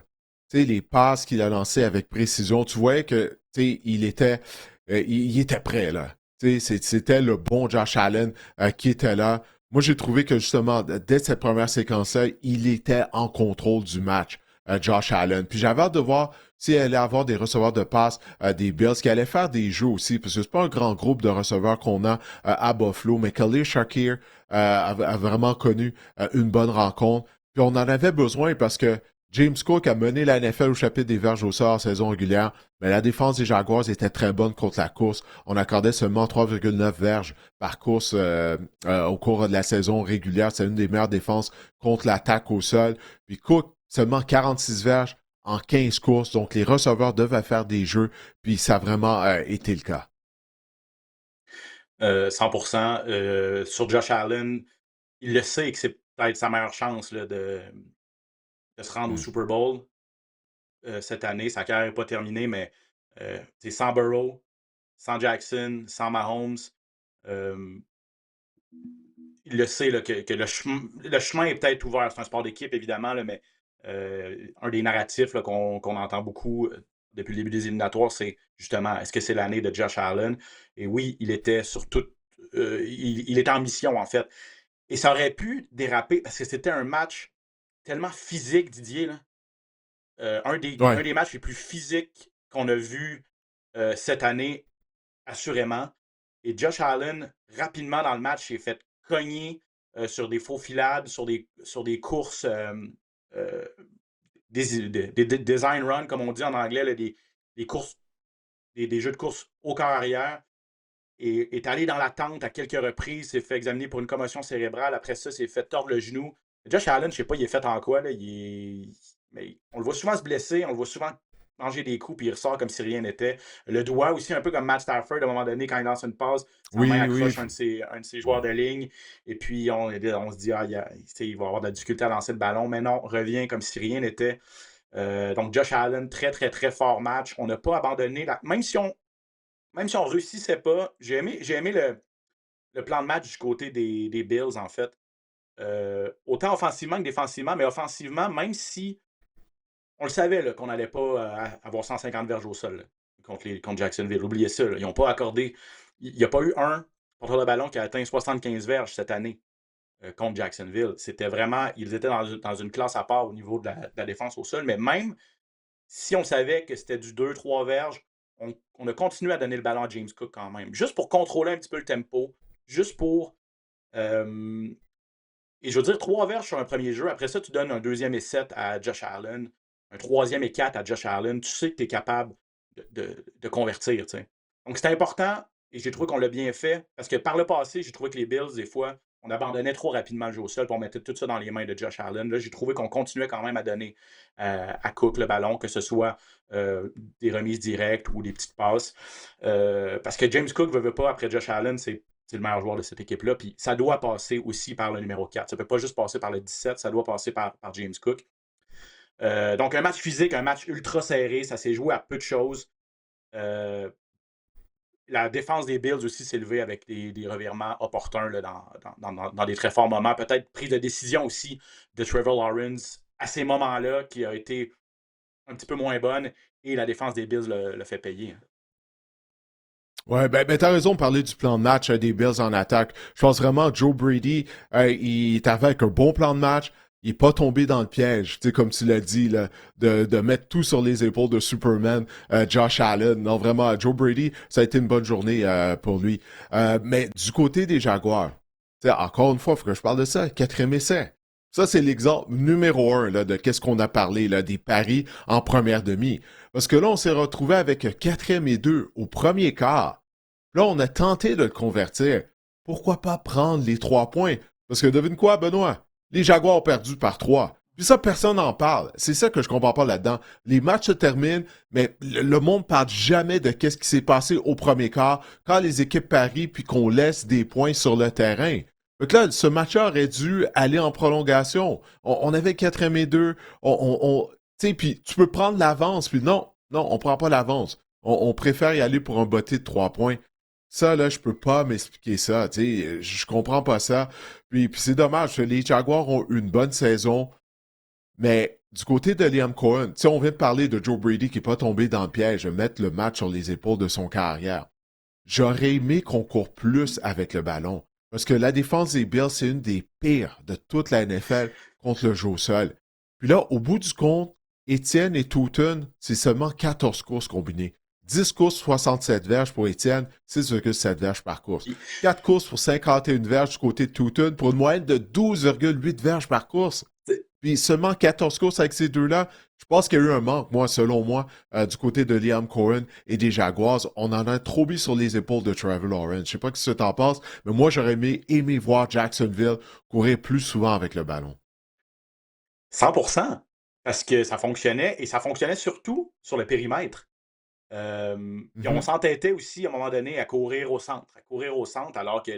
tu sais, les passes qu'il a lancées avec précision, tu voyais que, tu sais, il était prêt, là. Tu sais, c'était le bon Josh Allen qui était là. Moi, j'ai trouvé que, justement, dès cette première séquence-là, il était en contrôle du match, Josh Allen. Puis j'avais hâte de voir s'il allait avoir des receveurs de passes des Bills, qui allaient faire des jeux aussi, parce que c'est pas un grand groupe de receveurs qu'on a à Buffalo, mais Khalil Shakir a vraiment connu une bonne rencontre. Puis on en avait besoin parce que James Cook a mené la NFL au chapitre des verges au sort en saison régulière, mais la défense des Jaguars était très bonne contre la course. On accordait seulement 3,9 verges par course au cours de la saison régulière. C'est une des meilleures défenses contre l'attaque au sol. Puis Cook, seulement 46 verges en 15 courses. Donc les receveurs devaient faire des jeux, puis ça a vraiment été le cas. 100%. Sur Josh Allen, il le sait que c'est peut-être sa meilleure chance là, de se rendre au Mm. Super Bowl cette année. Sa carrière n'est pas terminée, mais c'est sans Burrow, sans Jackson, sans Mahomes. euh, il le sait là, que le chemin est peut-être ouvert. C'est un sport d'équipe, évidemment, là, mais un des narratifs là, qu'on entend beaucoup depuis le début des éliminatoires, c'est justement, est-ce que c'est l'année de Josh Allen? Et oui, il était sur tout. Il était en mission, en fait. Et ça aurait pu déraper parce que c'était un match tellement physique, Didier, là. Un Ouais. des matchs les plus physiques qu'on a vu cette année, assurément. Et Josh Allen, rapidement dans le match, s'est fait cogner sur des faux filades, sur des courses, euh, des design runs, comme on dit en anglais, là, des courses, des jeux de course au corps arrière. Et est allé dans la tente à quelques reprises, s'est fait examiner pour une commotion cérébrale. Après ça, s'est fait tordre le genou. Josh Allen, je sais pas, il est fait en quoi. Là, mais on le voit souvent se blesser, on le voit souvent manger des coups, puis il ressort comme si rien n'était. Le doigt aussi, un peu comme Matt Stafford, à un moment donné, quand il lance une passe, sa main Oui, oui. accroche un de ses joueurs de ligne, et puis on se dit, il va avoir de la difficulté à lancer le ballon, mais non, revient comme si rien n'était. Donc Josh Allen, très, très, très fort match. On n'a pas abandonné, même si on ne réussissait pas, j'ai aimé le plan de match du côté des Bills, en fait. Autant offensivement que défensivement, mais offensivement, même si on le savait là, qu'on n'allait pas avoir 150 verges au sol là, contre Jacksonville. Oubliez ça. Là. Ils n'ont pas accordé. Il n'y a pas eu un porteur de ballon qui a atteint 75 verges cette année contre Jacksonville. C'était vraiment. Ils étaient dans une classe à part au niveau de la défense au sol. Mais même si on savait que c'était du 2-3 verges, on a continué à donner le ballon à James Cook quand même. Juste pour contrôler un petit peu le tempo. Juste pour. euh, et je veux dire, 3 verges sur un premier jeu. Après ça, tu donnes un deuxième et 7 à Josh Allen, un troisième et 4 à Josh Allen. Tu sais que tu es capable de convertir. T'sais. Donc, c'est important et j'ai trouvé qu'on l'a bien fait parce que par le passé, j'ai trouvé que les Bills, des fois, on abandonnait trop rapidement le jeu au sol et on mettait tout ça dans les mains de Josh Allen. Là, j'ai trouvé qu'on continuait quand même à donner à Cook le ballon, que ce soit des remises directes ou des petites passes. Parce que James Cook ne veut pas, après Josh Allen, c'est le meilleur joueur de cette équipe-là. Puis ça doit passer aussi par le numéro 4. Ça ne peut pas juste passer par le 17, ça doit passer par James Cook. Donc un match physique, un match ultra serré, ça s'est joué à peu de choses. La défense des Bills aussi s'est levée avec des revirements opportuns là, dans des très forts moments. Peut-être prise de décision aussi de Trevor Lawrence à ces moments-là qui a été un petit peu moins bonne et la défense des Bills le fait payer. Ouais, ben t'as raison de parler du plan de match des Bills en attaque. Je pense vraiment que Joe Brady, il est arrivé avec un bon plan de match. Il n'est pas tombé dans le piège, tu sais, comme tu l'as dit, là, de mettre tout sur les épaules de Superman, Josh Allen. Non, vraiment, Joe Brady, ça a été une bonne journée pour lui. Mais du côté des Jaguars, tu sais, encore une fois, il faut que je parle de ça. 4e essai. Ça, c'est l'exemple numéro 1 là, de qu'est-ce qu'on a parlé, là, des paris en première demi. Parce que là, on s'est retrouvé avec 4e et 2 au premier quart. Là, on a tenté de le convertir. Pourquoi pas prendre les 3 points? Parce que devine quoi, Benoît? Les Jaguars ont perdu par 3. Puis ça, personne n'en parle. C'est ça que je comprends pas là-dedans. Les matchs se terminent, mais le monde parle jamais de qu'est-ce qui s'est passé au premier quart, quand les équipes parient puis qu'on laisse des points sur le terrain. Donc là, ce match-là aurait dû aller en prolongation. On avait 4-2. Tu sais, puis tu peux prendre l'avance, puis non, non, on prend pas l'avance. On préfère y aller pour un botté de 3 points. Ça, là, je peux pas m'expliquer ça. Tu sais, je comprends pas ça. Puis c'est dommage, parce que les Jaguars ont eu une bonne saison, mais du côté de Liam Cohen, tu sais, on vient de parler de Joe Brady qui n'est pas tombé dans le piège de mettre le match sur les épaules de son carrière. J'aurais aimé qu'on court plus avec le ballon. Parce que la défense des Bills, c'est une des pires de toute la NFL contre le jeu au sol. Puis là, au bout du compte, Étienne et Touton, c'est seulement 14 courses combinées. 10 courses, 67 verges pour Étienne, 6,7 verges par course. 4 courses pour 51 verges du côté de Touton pour une moyenne de 12,8 verges par course. Puis seulement 14 courses avec ces deux-là, je pense qu'il y a eu un manque, moi, selon moi, du côté de Liam Cohen et des Jaguars. On en a trop mis sur les épaules de Trevor Lawrence. Je sais pas ce que tu en penses, mais moi, j'aurais aimé voir Jacksonville courir plus souvent avec le ballon. 100%. Parce que ça fonctionnait, et ça fonctionnait surtout sur le périmètre. Puis on s'entêtait aussi, à un moment donné, à courir au centre, alors que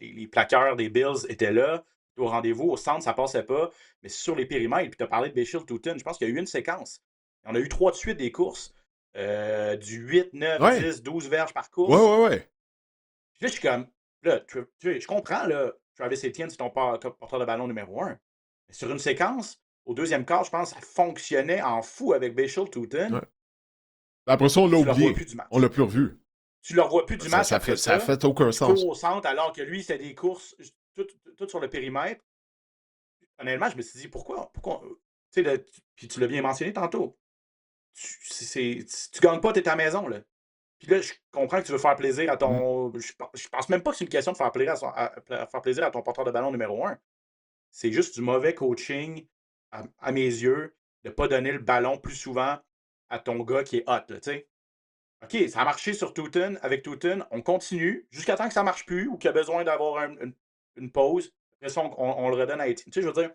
les plaqueurs des Bills étaient là, au rendez-vous. Au centre, ça passait pas. Mais sur les périmètres, puis tu as parlé de Bashir Touton, je pense qu'il y a eu une séquence. On a eu 3 de suite des courses. Du 8, 9, Ouais. 10, 12 verges par Ouais, course. ouais, ouais. Puis là, je suis comme, là, je comprends, là, Travis Etienne, c'est ton porteur de ballon numéro 1. Mais sur une séquence, au deuxième quart, je pense que ça fonctionnait en fou avec Bashir Touton. Ouais. Après ça, on l'a Tu ne le revois oublié. plus du On match. l'a plus revu. Tu ne le revois plus du match après Ça a ça. fait aucun Tu cours sens. au centre alors que lui, c'était des courses tout sur le périmètre. Honnêtement, je me suis dit, pourquoi tu sais, puis tu l'as bien mentionné tantôt. Tu gagnes pas, t'es à la maison, là. Puis là, je comprends que tu veux faire plaisir à Mhm. ton. Je pense même pas que c'est une question de faire plaisir faire plaisir à ton porteur de ballon numéro 1. C'est juste du mauvais coaching, à mes yeux, de ne pas donner le ballon plus souvent à ton gars qui est hot, là, tu sais. OK, ça a marché sur Touton, avec Touton, on continue jusqu'à temps que ça ne marche plus ou qu'il y a besoin d'avoir une pause. Après ça, on le redonne à Etienne. Tu sais, je veux dire,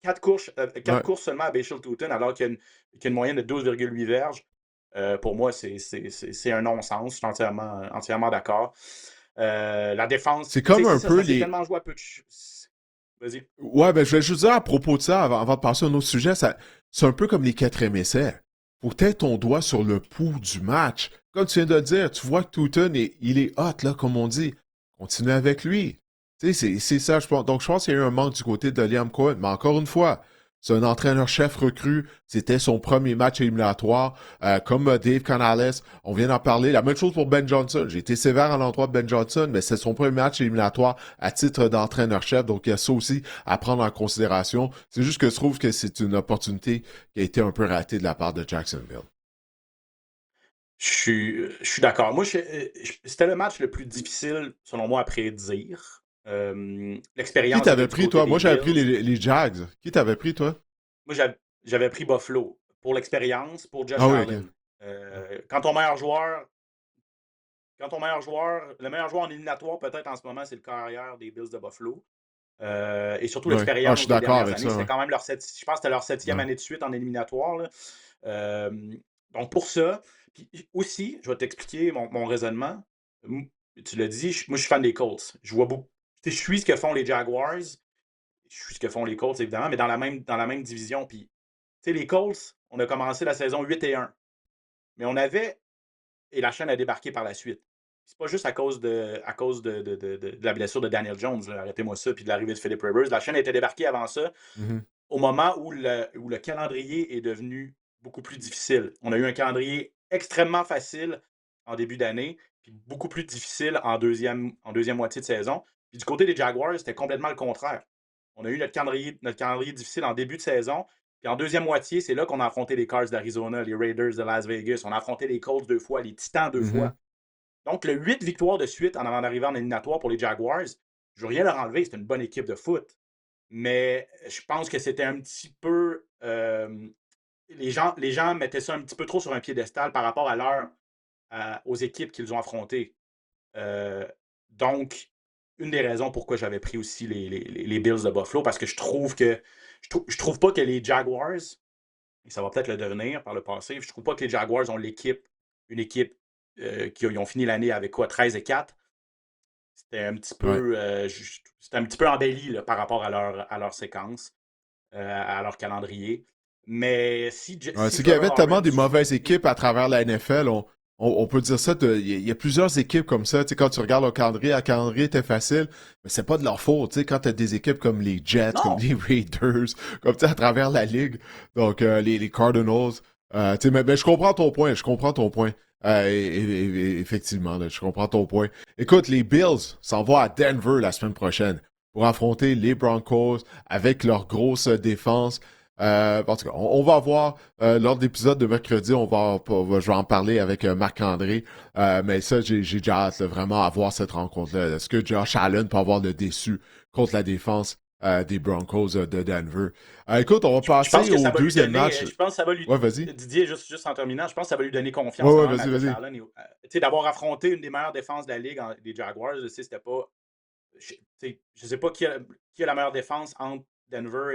4 Ouais. courses seulement à Bashir Touton alors qu'il y a une moyenne de 12,8 verges. Pour moi, c'est un non-sens. Je suis entièrement d'accord. La défense, C'est tu sais, comme c'est un ça, peu ça s'est les. tellement joué à peu de. Vas-y. Ouais, ben je vais juste dire à propos de ça, avant de passer à un autre sujet, c'est un peu comme les quatrièmes essais. Faut être ton doigt sur le pouls du match. Comme tu viens de le dire, tu vois que Touton, il est hot, là, comme on dit. Continue avec lui. Tu sais, c'est ça, je pense. Donc, je pense qu'il y a eu un manque du côté de Liam Cohen. Mais encore une fois, c'est un entraîneur-chef recru. C'était son premier match éliminatoire. Comme Dave Canales, on vient d'en parler. La même chose pour Ben Johnson. J'ai été sévère à l'endroit de Ben Johnson, mais c'est son premier match éliminatoire à titre d'entraîneur-chef. Donc, il y a ça aussi à prendre en considération. C'est juste que je trouve que c'est une opportunité qui a été un peu ratée de la part de Jacksonville. Je suis d'accord. Moi, c'était le match le plus difficile, selon moi, à prédire. Qui L'expérience était t'avait du pris, côté toi? des Moi, j'avais pris Bills. les Jags. Qui t'avait pris, toi? Moi, j'avais pris Buffalo pour l'expérience, pour Josh Ah oui, ok. Allen. Le meilleur joueur en éliminatoire, peut-être en ce moment, c'est le carrière des Bills de Buffalo. Et surtout Ouais. Ah, je suis l'expérience des d'accord dernières avec années. ça. C'était Ouais. quand même je pense que c'était leur 7e Ouais. année de suite en éliminatoire, là. Euh, donc, pour ça, puis aussi, je vais t'expliquer mon raisonnement. Tu l'as dit, moi, je suis fan des Colts. Je vois beaucoup. Tu sais, je suis ce que font les Jaguars. Je suis ce que font les Colts, évidemment, mais dans la même division. Puis, tu sais, les Colts, on a commencé la saison 8-1. Mais on avait. Et la chaîne a débarqué par la suite. C'est pas juste à cause de la blessure de Daniel Jones, là, arrêtez-moi ça, puis de l'arrivée de Philip Rivers. La chaîne a été débarquée avant ça, Mhm. au moment où le calendrier est devenu beaucoup plus difficile. On a eu un calendrier extrêmement facile en début d'année, puis beaucoup plus difficile en deuxième moitié de saison. Puis du côté des Jaguars, c'était complètement le contraire. On a eu notre calendrier difficile en début de saison, puis en deuxième moitié, c'est là qu'on a affronté les Cards d'Arizona, les Raiders de Las Vegas. On a affronté les Colts 2 fois, les Titans 2 fois. Mhm. Donc, le 8 victoires de suite en avant d'arriver en éliminatoire pour les Jaguars, je ne veux rien leur enlever, c'est une bonne équipe de foot. Mais je pense que c'était un petit peu. Les gens mettaient ça un petit peu trop sur un piédestal par rapport à aux équipes qu'ils ont affrontées. Donc, une des raisons pourquoi j'avais pris aussi les Bills de Buffalo, parce que je trouve pas que les Jaguars, et ça va peut-être le devenir par le passé, je trouve pas que les Jaguars ont une équipe qui ont fini l'année avec quoi, 13-4. C'était un petit Ouais. peu, c'était un petit peu embelli là, par rapport à leur séquence, à leur calendrier. Mais Ouais, si c'est qu'il y Trevor avait tellement des Lawrence joue. mauvaises équipes à travers la NFL. On peut dire ça. Il y a plusieurs équipes comme ça. Tu sais, quand tu regardes le calendrier était facile, mais c'est pas de leur faute. Tu sais, quand tu as des équipes comme les Jets, comme Non! les Raiders, comme tu sais, à travers la ligue, donc les Cardinals. Tu sais, mais je comprends ton point. Je comprends ton point. Effectivement, là, je comprends ton point. Écoute, les Bills s'en vont à Denver la semaine prochaine pour affronter les Broncos avec leur grosse défense. En tout cas, on va voir lors de l'épisode de mercredi, je vais en parler avec Marc-André. Mais ça, j'ai déjà hâte là, vraiment à voir cette rencontre-là. Est-ce que Josh Allen peut avoir le déçu contre la défense des Broncos de Denver? Écoute, on va Je pense passer que au ça va lui deuxième donner, match. je pense que ça va lui, Ouais, vas-y. Didier, juste en terminant, je pense que ça va lui donner Ouais, confiance ouais, quand même à vas-y, Josh vas-y. Allen. Tu sais, d'avoir affronté une des meilleures défenses de la ligue, les Jaguars, je sais, c'était pas. Tu sais, je sais pas qui a la meilleure défense entre Denver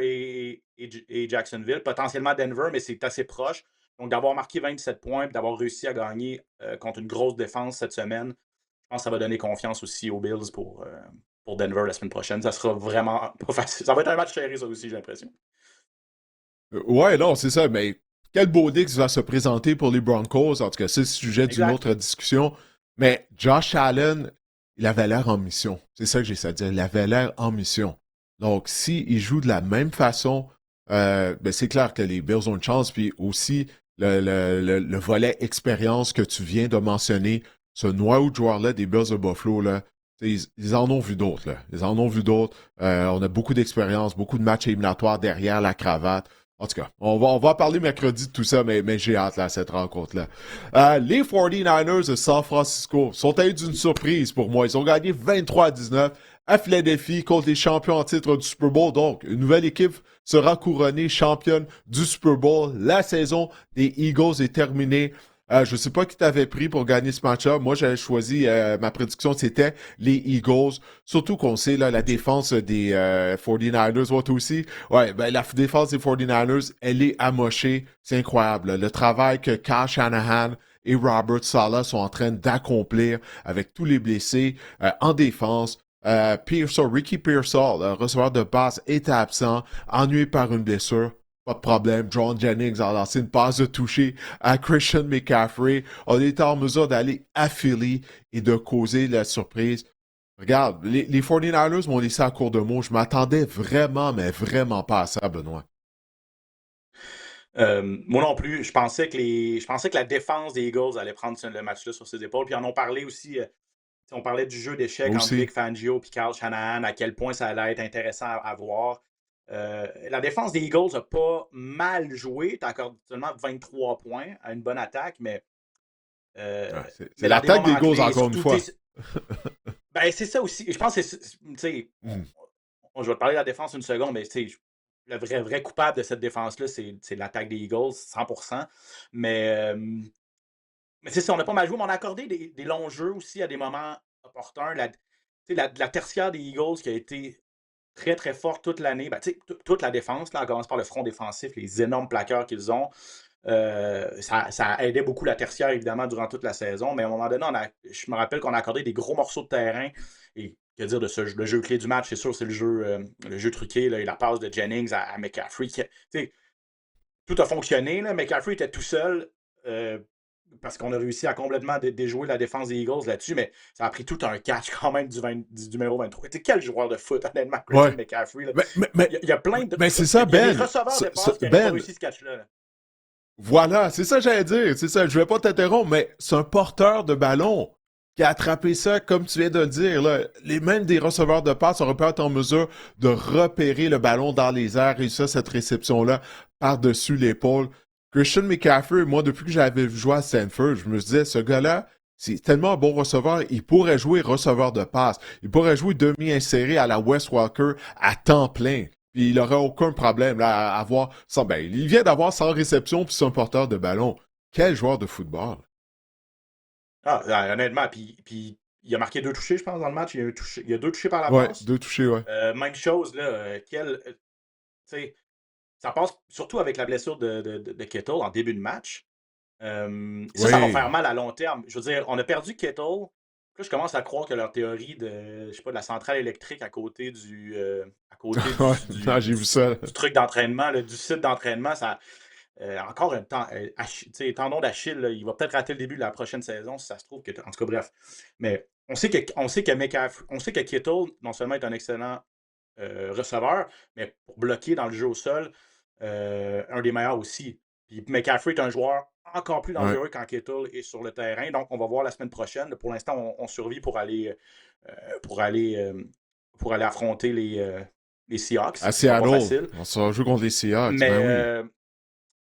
et Jacksonville. Potentiellement Denver, mais c'est assez proche. Donc, d'avoir marqué 27 points et d'avoir réussi à gagner contre une grosse défense cette semaine, je pense que ça va donner confiance aussi aux Bills pour Denver la semaine prochaine. Ça sera vraiment pas facile. Ça va être un match serré, ça aussi, j'ai l'impression. Ouais, non, c'est ça, mais quel beau Dix va se présenter pour les Broncos? En tout cas, c'est le sujet d'une Exact. autre discussion. Mais Josh Allen, il avait l'air en mission. C'est ça que j'ai à dire. Il avait l'air en mission. Donc, s'il joue de la même façon, ben c'est clair que les Bills ont une chance. Puis aussi, le volet expérience que tu viens de mentionner, ce noyau de joueurs-là des Bills de Buffalo, là, ils en ont vu d'autres. Là. Ils en ont vu d'autres. On a beaucoup d'expérience, beaucoup de matchs éliminatoires derrière la cravate. En tout cas, on va parler mercredi de tout ça, mais j'ai hâte là, à cette rencontre-là. Les 49ers de San Francisco sont allés d'une surprise pour moi. Ils ont gagné 23-19 à Philadelphie contre les champions en titre du Super Bowl. Donc, une nouvelle équipe sera couronnée championne du Super Bowl. La saison des Eagles est terminée. Je ne sais pas qui t'avait pris pour gagner ce match-up. Moi, j'avais choisi, ma prédiction, c'était les Eagles. Surtout qu'on sait, là, la défense des 49ers, toi aussi. Ouais, ben, la défense des 49ers, elle est amochée. C'est incroyable. Là. Le travail que Kyle Shanahan et Robert Saleh sont en train d'accomplir avec tous les blessés en défense. Ricky Pearsall, le receveur de base, était absent, ennuyé par une blessure. Pas de problème. John Jennings a lancé une passe de toucher à Christian McCaffrey. On était en mesure d'aller à Philly et de causer la surprise. Regarde, les 49ers m'ont laissé à court de mots. Je m'attendais vraiment, mais vraiment pas à ça, Benoît. Moi non plus, je pensais que la défense des Eagles allait prendre le match-là sur ses épaules. Puis ils en ont parlé aussi. On parlait du jeu d'échecs Moi entre Vic aussi. Fangio et Kyle Shanahan, à quel point ça allait être intéressant à voir. La défense des Eagles a pas mal joué. Tu accordes seulement 23 points à une bonne attaque, Ouais, euh, c'est dans des l'attaque des moments Eagles, clés, encore une surtout, fois. ben, c'est ça aussi. Je pense que tu sais, Hmm. je vais te parler de la défense une seconde, mais le vrai coupable de cette défense-là, c'est l'attaque des Eagles, 100%. Mais, euh, mais c'est ça, on a pas mal joué, mais on a accordé des longs jeux aussi à des moments opportuns. La tertiaire des Eagles qui a été très, très forte toute l'année. Ben, toute la défense, là, on commence par le front défensif, les énormes plaqueurs qu'ils ont. Ça a aidé beaucoup la tertiaire, évidemment, durant toute la saison. Mais à un moment donné, je me rappelle qu'on a accordé des gros morceaux de terrain. Et que dire de le jeu clé du match, c'est sûr, c'est le jeu truqué, là, et la passe de Jennings à McCaffrey. Tout a fonctionné. Là. McCaffrey était tout seul parce qu'on a réussi à complètement déjouer la défense des Eagles là-dessus, mais ça a pris tout un catch quand même du numéro 23. Quel joueur de foot, honnêtement, Christian Ouais. McCaffrey. Là. Mais, mais, mais, Il y a plein de. mais c'est ça, Il y a des Ben. receveurs de passe qui n'auraient pas Ben, réussi ce catch-là. Là. voilà, c'est ça que j'allais dire. C'est ça, je vais pas t'interrompre, mais c'est un porteur de ballon qui a attrapé ça, comme tu viens de le dire. Là. Les mêmes des receveurs de passe auraient pu être en mesure de repérer le ballon dans les airs et ça, cette réception-là, par-dessus l'épaule. Christian McCaffrey, moi, depuis que j'avais joué à Stanford, je me disais, ce gars-là, c'est tellement un bon receveur, il pourrait jouer receveur de passe. Il pourrait jouer demi-inséré à la Wes Walker à temps plein. Puis il n'aurait aucun problème là, à avoir. Ben, il vient d'avoir 100 réceptions puis c'est un porteur de ballon. Quel joueur de football! Honnêtement, puis il a marqué 2 touchés, je pense, dans le match. Il y a 2 touchés par la Ouais, passe. 2 touchés, ouais. Même chose, là, tu sais, ça passe surtout avec la blessure de Kittle en début de match. Ça va faire Oui. mal à long terme. Je veux dire, on a perdu Kittle. Là, je commence à croire que leur théorie de, je sais pas, de la centrale électrique à côté Ouais, non, j'ai vu ça. du truc d'entraînement, là, du site d'entraînement, ça, encore un temps, tu sais, tendon d'Achille, là, il va peut-être rater le début de la prochaine saison si ça se trouve. En tout cas, bref. Mais on sait que Kittle, non seulement est un excellent receveur, mais pour bloquer dans le jeu au sol, un des meilleurs aussi. Puis McCaffrey est un joueur encore plus Ouais. dangereux quand Kittle est sur le terrain. Donc, on va voir la semaine prochaine. Pour l'instant, on survit euh, pour aller, euh, pour aller affronter les Seahawks. À Ce sera pas Seattle, facile. on se joue contre les Seahawks, Mais ben oui.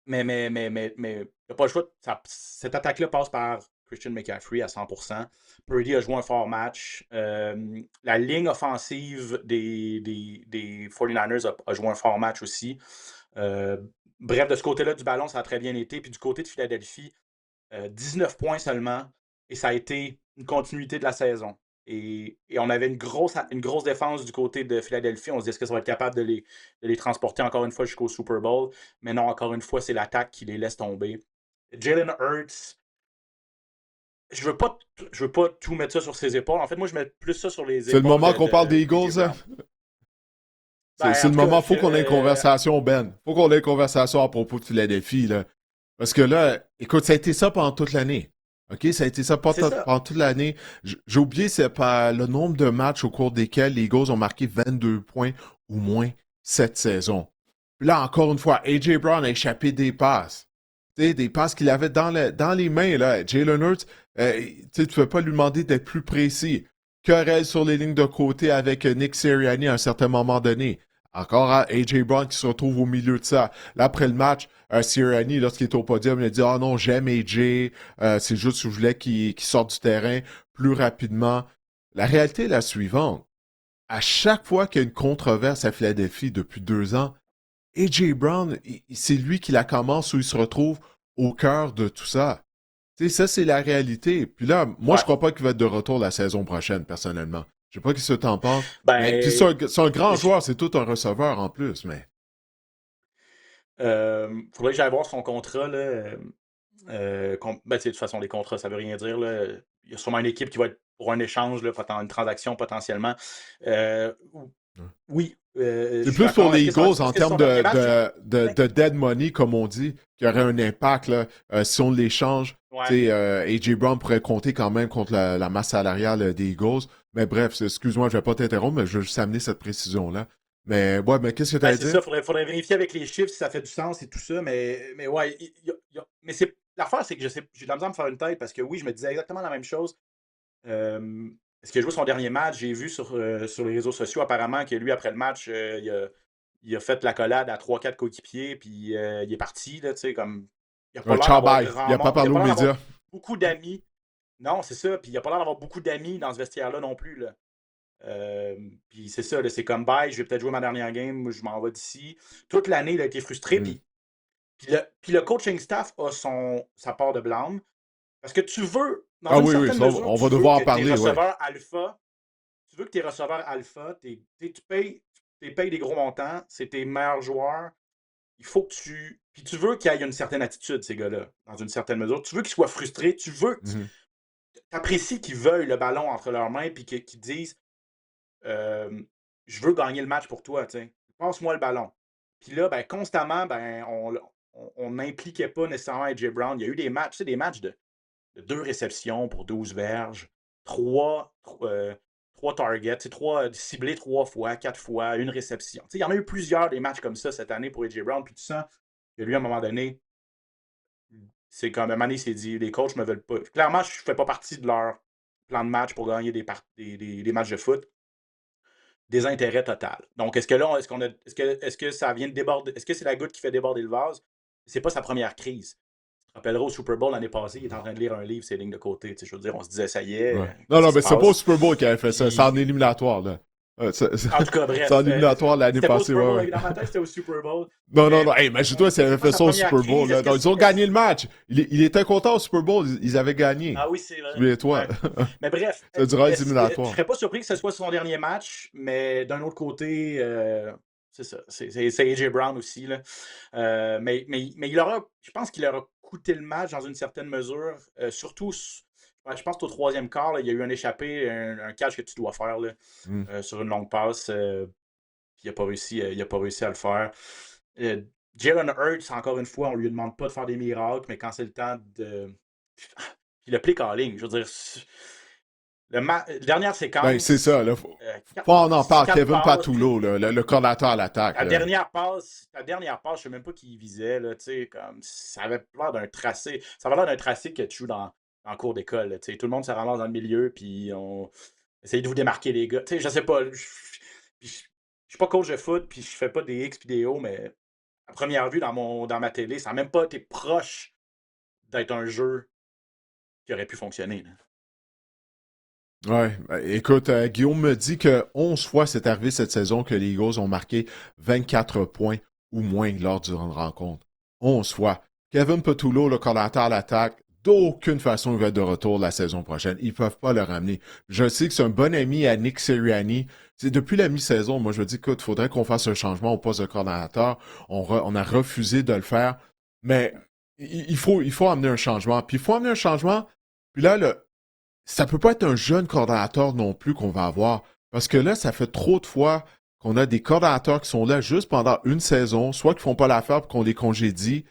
il n'y a pas le choix. Cette attaque-là passe par Christian McCaffrey à 100%. Purdy a joué un fort match. La ligne offensive des 49ers a joué un fort match aussi. Bref, de ce côté-là du ballon, ça a très bien été. Puis du côté de Philadelphie, 19 points seulement. Et ça a été une continuité de la saison. Et on avait une grosse défense du côté de Philadelphie. On se dit, est-ce que ça va être capable de les transporter encore une fois jusqu'au Super Bowl? Mais non, encore une fois, c'est l'attaque qui les laisse tomber. Jalen Hurts, je veux pas tout mettre ça sur ses épaules. En fait, moi, je mets plus ça sur les C'est le épaules moment qu'on parle des A.J. Eagles, hein? Brown. Ben, C'est en le tout cas, moment, faut qu'on ait une conversation, Ben. Faut qu'on ait une conversation à propos de Philadelphie, là. Parce que là, écoute, ça a été ça pendant toute l'année. OK? Ça a été ça c'est ça. pendant toute l'année. J'ai oublié, c'est pas le nombre de matchs au cours desquels les Eagles ont marqué 22 points ou moins cette saison. Puis là, encore une fois, A.J. Brown a échappé des passes. Tu sais, des passes qu'il avait dans les mains, là. Jalen Hurts, tu ne peux pas lui demander d'être plus précis. Querelle sur les lignes de côté avec Nick Sirianni à un certain moment donné. Encore A.J. Brown qui se retrouve au milieu de ça. Là, après le match, Sirianni, lorsqu'il est au podium, il a dit « Ah non, j'aime A.J. C'est juste que je voulais qu'il sorte du terrain plus rapidement. » La réalité est la suivante. À chaque fois qu'il y a une controverse à Philadelphie depuis 2 ans, A.J. Brown, c'est lui qui la commence où il se retrouve au cœur de tout ça. Tu sais, ça, c'est la réalité. Puis là, moi, je Ouais. crois pas qu'il va être de retour la saison prochaine, personnellement. Je sais pas qui se t'en pense. Mais puis Ben, c'est un grand je- joueur, c'est tout un receveur en plus, mais. faudrait que j'aille voir son contrat, là. Ben, tu sais, de toute façon, les contrats, ça veut rien dire, là. Il y a sûrement une équipe qui va être pour un échange, là, une transaction potentiellement. Euh, oui, je C'est suis plus pour d'accord. les Eagles Est-ce en que c'est termes son dernier match? de dead money, comme on dit, qui aurait un impact là, si on l'échange. Ouais. A.J. Brown pourrait compter quand même contre la masse salariale des Eagles. Mais bref, excuse-moi, je vais pas t'interrompre, mais je veux juste amener cette précision-là. Mais ouais, mais qu'est-ce que tu Ben, as c'est dit? ça, faudrait vérifier avec les chiffres si ça fait du sens et tout ça, mais ouais, mais l'affaire, c'est que j'ai de la misère à me faire une tête parce que oui, je me disais exactement la même chose. Est-ce qu'il a joué son dernier match? J'ai vu sur les réseaux sociaux apparemment que lui, après le match, il a fait l'accolade à 3-4 coéquipiers, puis il est parti, là, tu sais, comme. Il n'a pas l'air Ciao, d'avoir bye. Il grand a pas monde. Il n'a parlé aux pas l'air d'avoir médias. beaucoup d'amis. Non, c'est ça. Puis il n'a pas l'air d'avoir beaucoup d'amis dans ce vestiaire-là non plus, là. Puis c'est ça, là, c'est comme bye, je vais peut-être jouer ma dernière game, je m'en vais d'ici. Toute l'année, il a été frustré. Mm. Puis le coaching staff a sa part de blâme. Parce que tu veux, dans Ah une oui, oui, certaine ça, mesure, on tu va veux devoir en que tes parler, ouais. receveurs alpha, tu veux que tes receveurs alpha, tu payes des gros montants, c'est tes meilleurs joueurs. Il faut que tu. Puis tu veux qu'il y ait une certaine attitude, ces gars-là, dans une certaine mesure. Tu veux qu'ils soient frustrés. Tu veux. Mhm. Tu apprécies qu'ils veuillent le ballon entre leurs mains puis qu'ils disent euh, je veux gagner le match pour toi, tu sais. Passe-moi le ballon. Puis là, ben, constamment, ben, on n'impliquait pas nécessairement AJ Brown. Il y a eu des matchs, tu sais, des matchs de 2 réceptions pour 12 verges, 3, 3 targets, tu sais, 3, ciblés 3 fois, 4 fois, une réception. Tu sais, il y en a eu plusieurs des matchs comme ça cette année pour AJ Brown. Puis tu sens que lui, à un moment donné, c'est comme un moment donné, il s'est dit les coachs ne me veulent pas. Clairement, je ne fais pas partie de leur plan de match pour gagner des matchs de foot. Désintérêt total. Donc, est-ce que là, est-ce que ça vient de déborder? Est-ce que c'est la goutte qui fait déborder le vase? C'est pas sa première crise. Tu te rappelleras au Super Bowl l'année passée, il était en train de lire un livre, ses lignes de côté. Tu sais, je veux dire, on se disait, ça y est, Ouais. Non, qu'est-ce non, qui se mais c'est pas au passe? Super Bowl qu'il avait fait ça. C'est en Puis, éliminatoire, là. En tout cas, bref. C'est en éliminatoire l'année C'était pas au passée, Super Bowl, ouais. dans ma tête, c'était au Super Bowl. Non. Hey, imagine-toi s'ils avaient fait ça au Super Bowl. Là. Donc, ils ont gagné le match. Il était content au Super Bowl. Ils avaient gagné. Ah oui, c'est vrai. Souviens-toi. Ouais. Mais bref, c'est durant les je éliminatoires. serais pas surpris que ce soit son dernier match, mais d'un autre côté, c'est ça. C'est A.J. Brown aussi. Là. Mais il aura, je pense qu'il aura coûté le match dans une certaine mesure. Surtout, je pense qu'au troisième quart, là, il y a eu un échappé, un catch que tu dois faire là, sur une longue passe. Puis il n'a pas réussi à le faire. Jalen Hurts, encore une fois, on lui demande pas de faire des miracles, mais quand c'est le temps de. Puis le play calling, je veux dire. Dernière séquence. Ben, c'est ça. Là, faut on en parle. Kevin Patullo, le coordinateur à l'attaque. Ta dernière passe, je sais même pas qui visait. Là, comme, ça avait l'air d'un tracé. Ça avait l'air d'un tracé que tu joues en cours d'école. Tout le monde se ramasse dans le milieu, puis on essaye de vous démarquer, les gars. Je sais pas. Je suis pas coach de foot, puis je fais pas des X et des O, mais à première vue dans ma télé, ça n'a même pas été proche d'être un jeu qui aurait pu fonctionner. Là. Ouais, écoute, Guillaume me dit que 11 fois c'est arrivé cette saison que les Eagles ont marqué 24 points ou moins lors d'une rencontre. 11 fois. Kevin Patullo, le coordinateur à l'attaque, d'aucune façon il va être de retour la saison prochaine. Ils ne peuvent pas le ramener. Je sais que c'est un bon ami à Nick Sirianni. C'est depuis la mi-saison, moi je dis, écoute, il faudrait qu'on fasse un changement au poste de coordinateur. On a refusé de le faire. Mais il faut amener un changement. Puis il faut amener un changement. Puis là, ça peut pas être un jeune coordonnateur non plus qu'on va avoir. Parce que là, ça fait trop de fois qu'on a des coordonnateurs qui sont là juste pendant une saison, soit qui font pas l'affaire pour qu'on les congédie,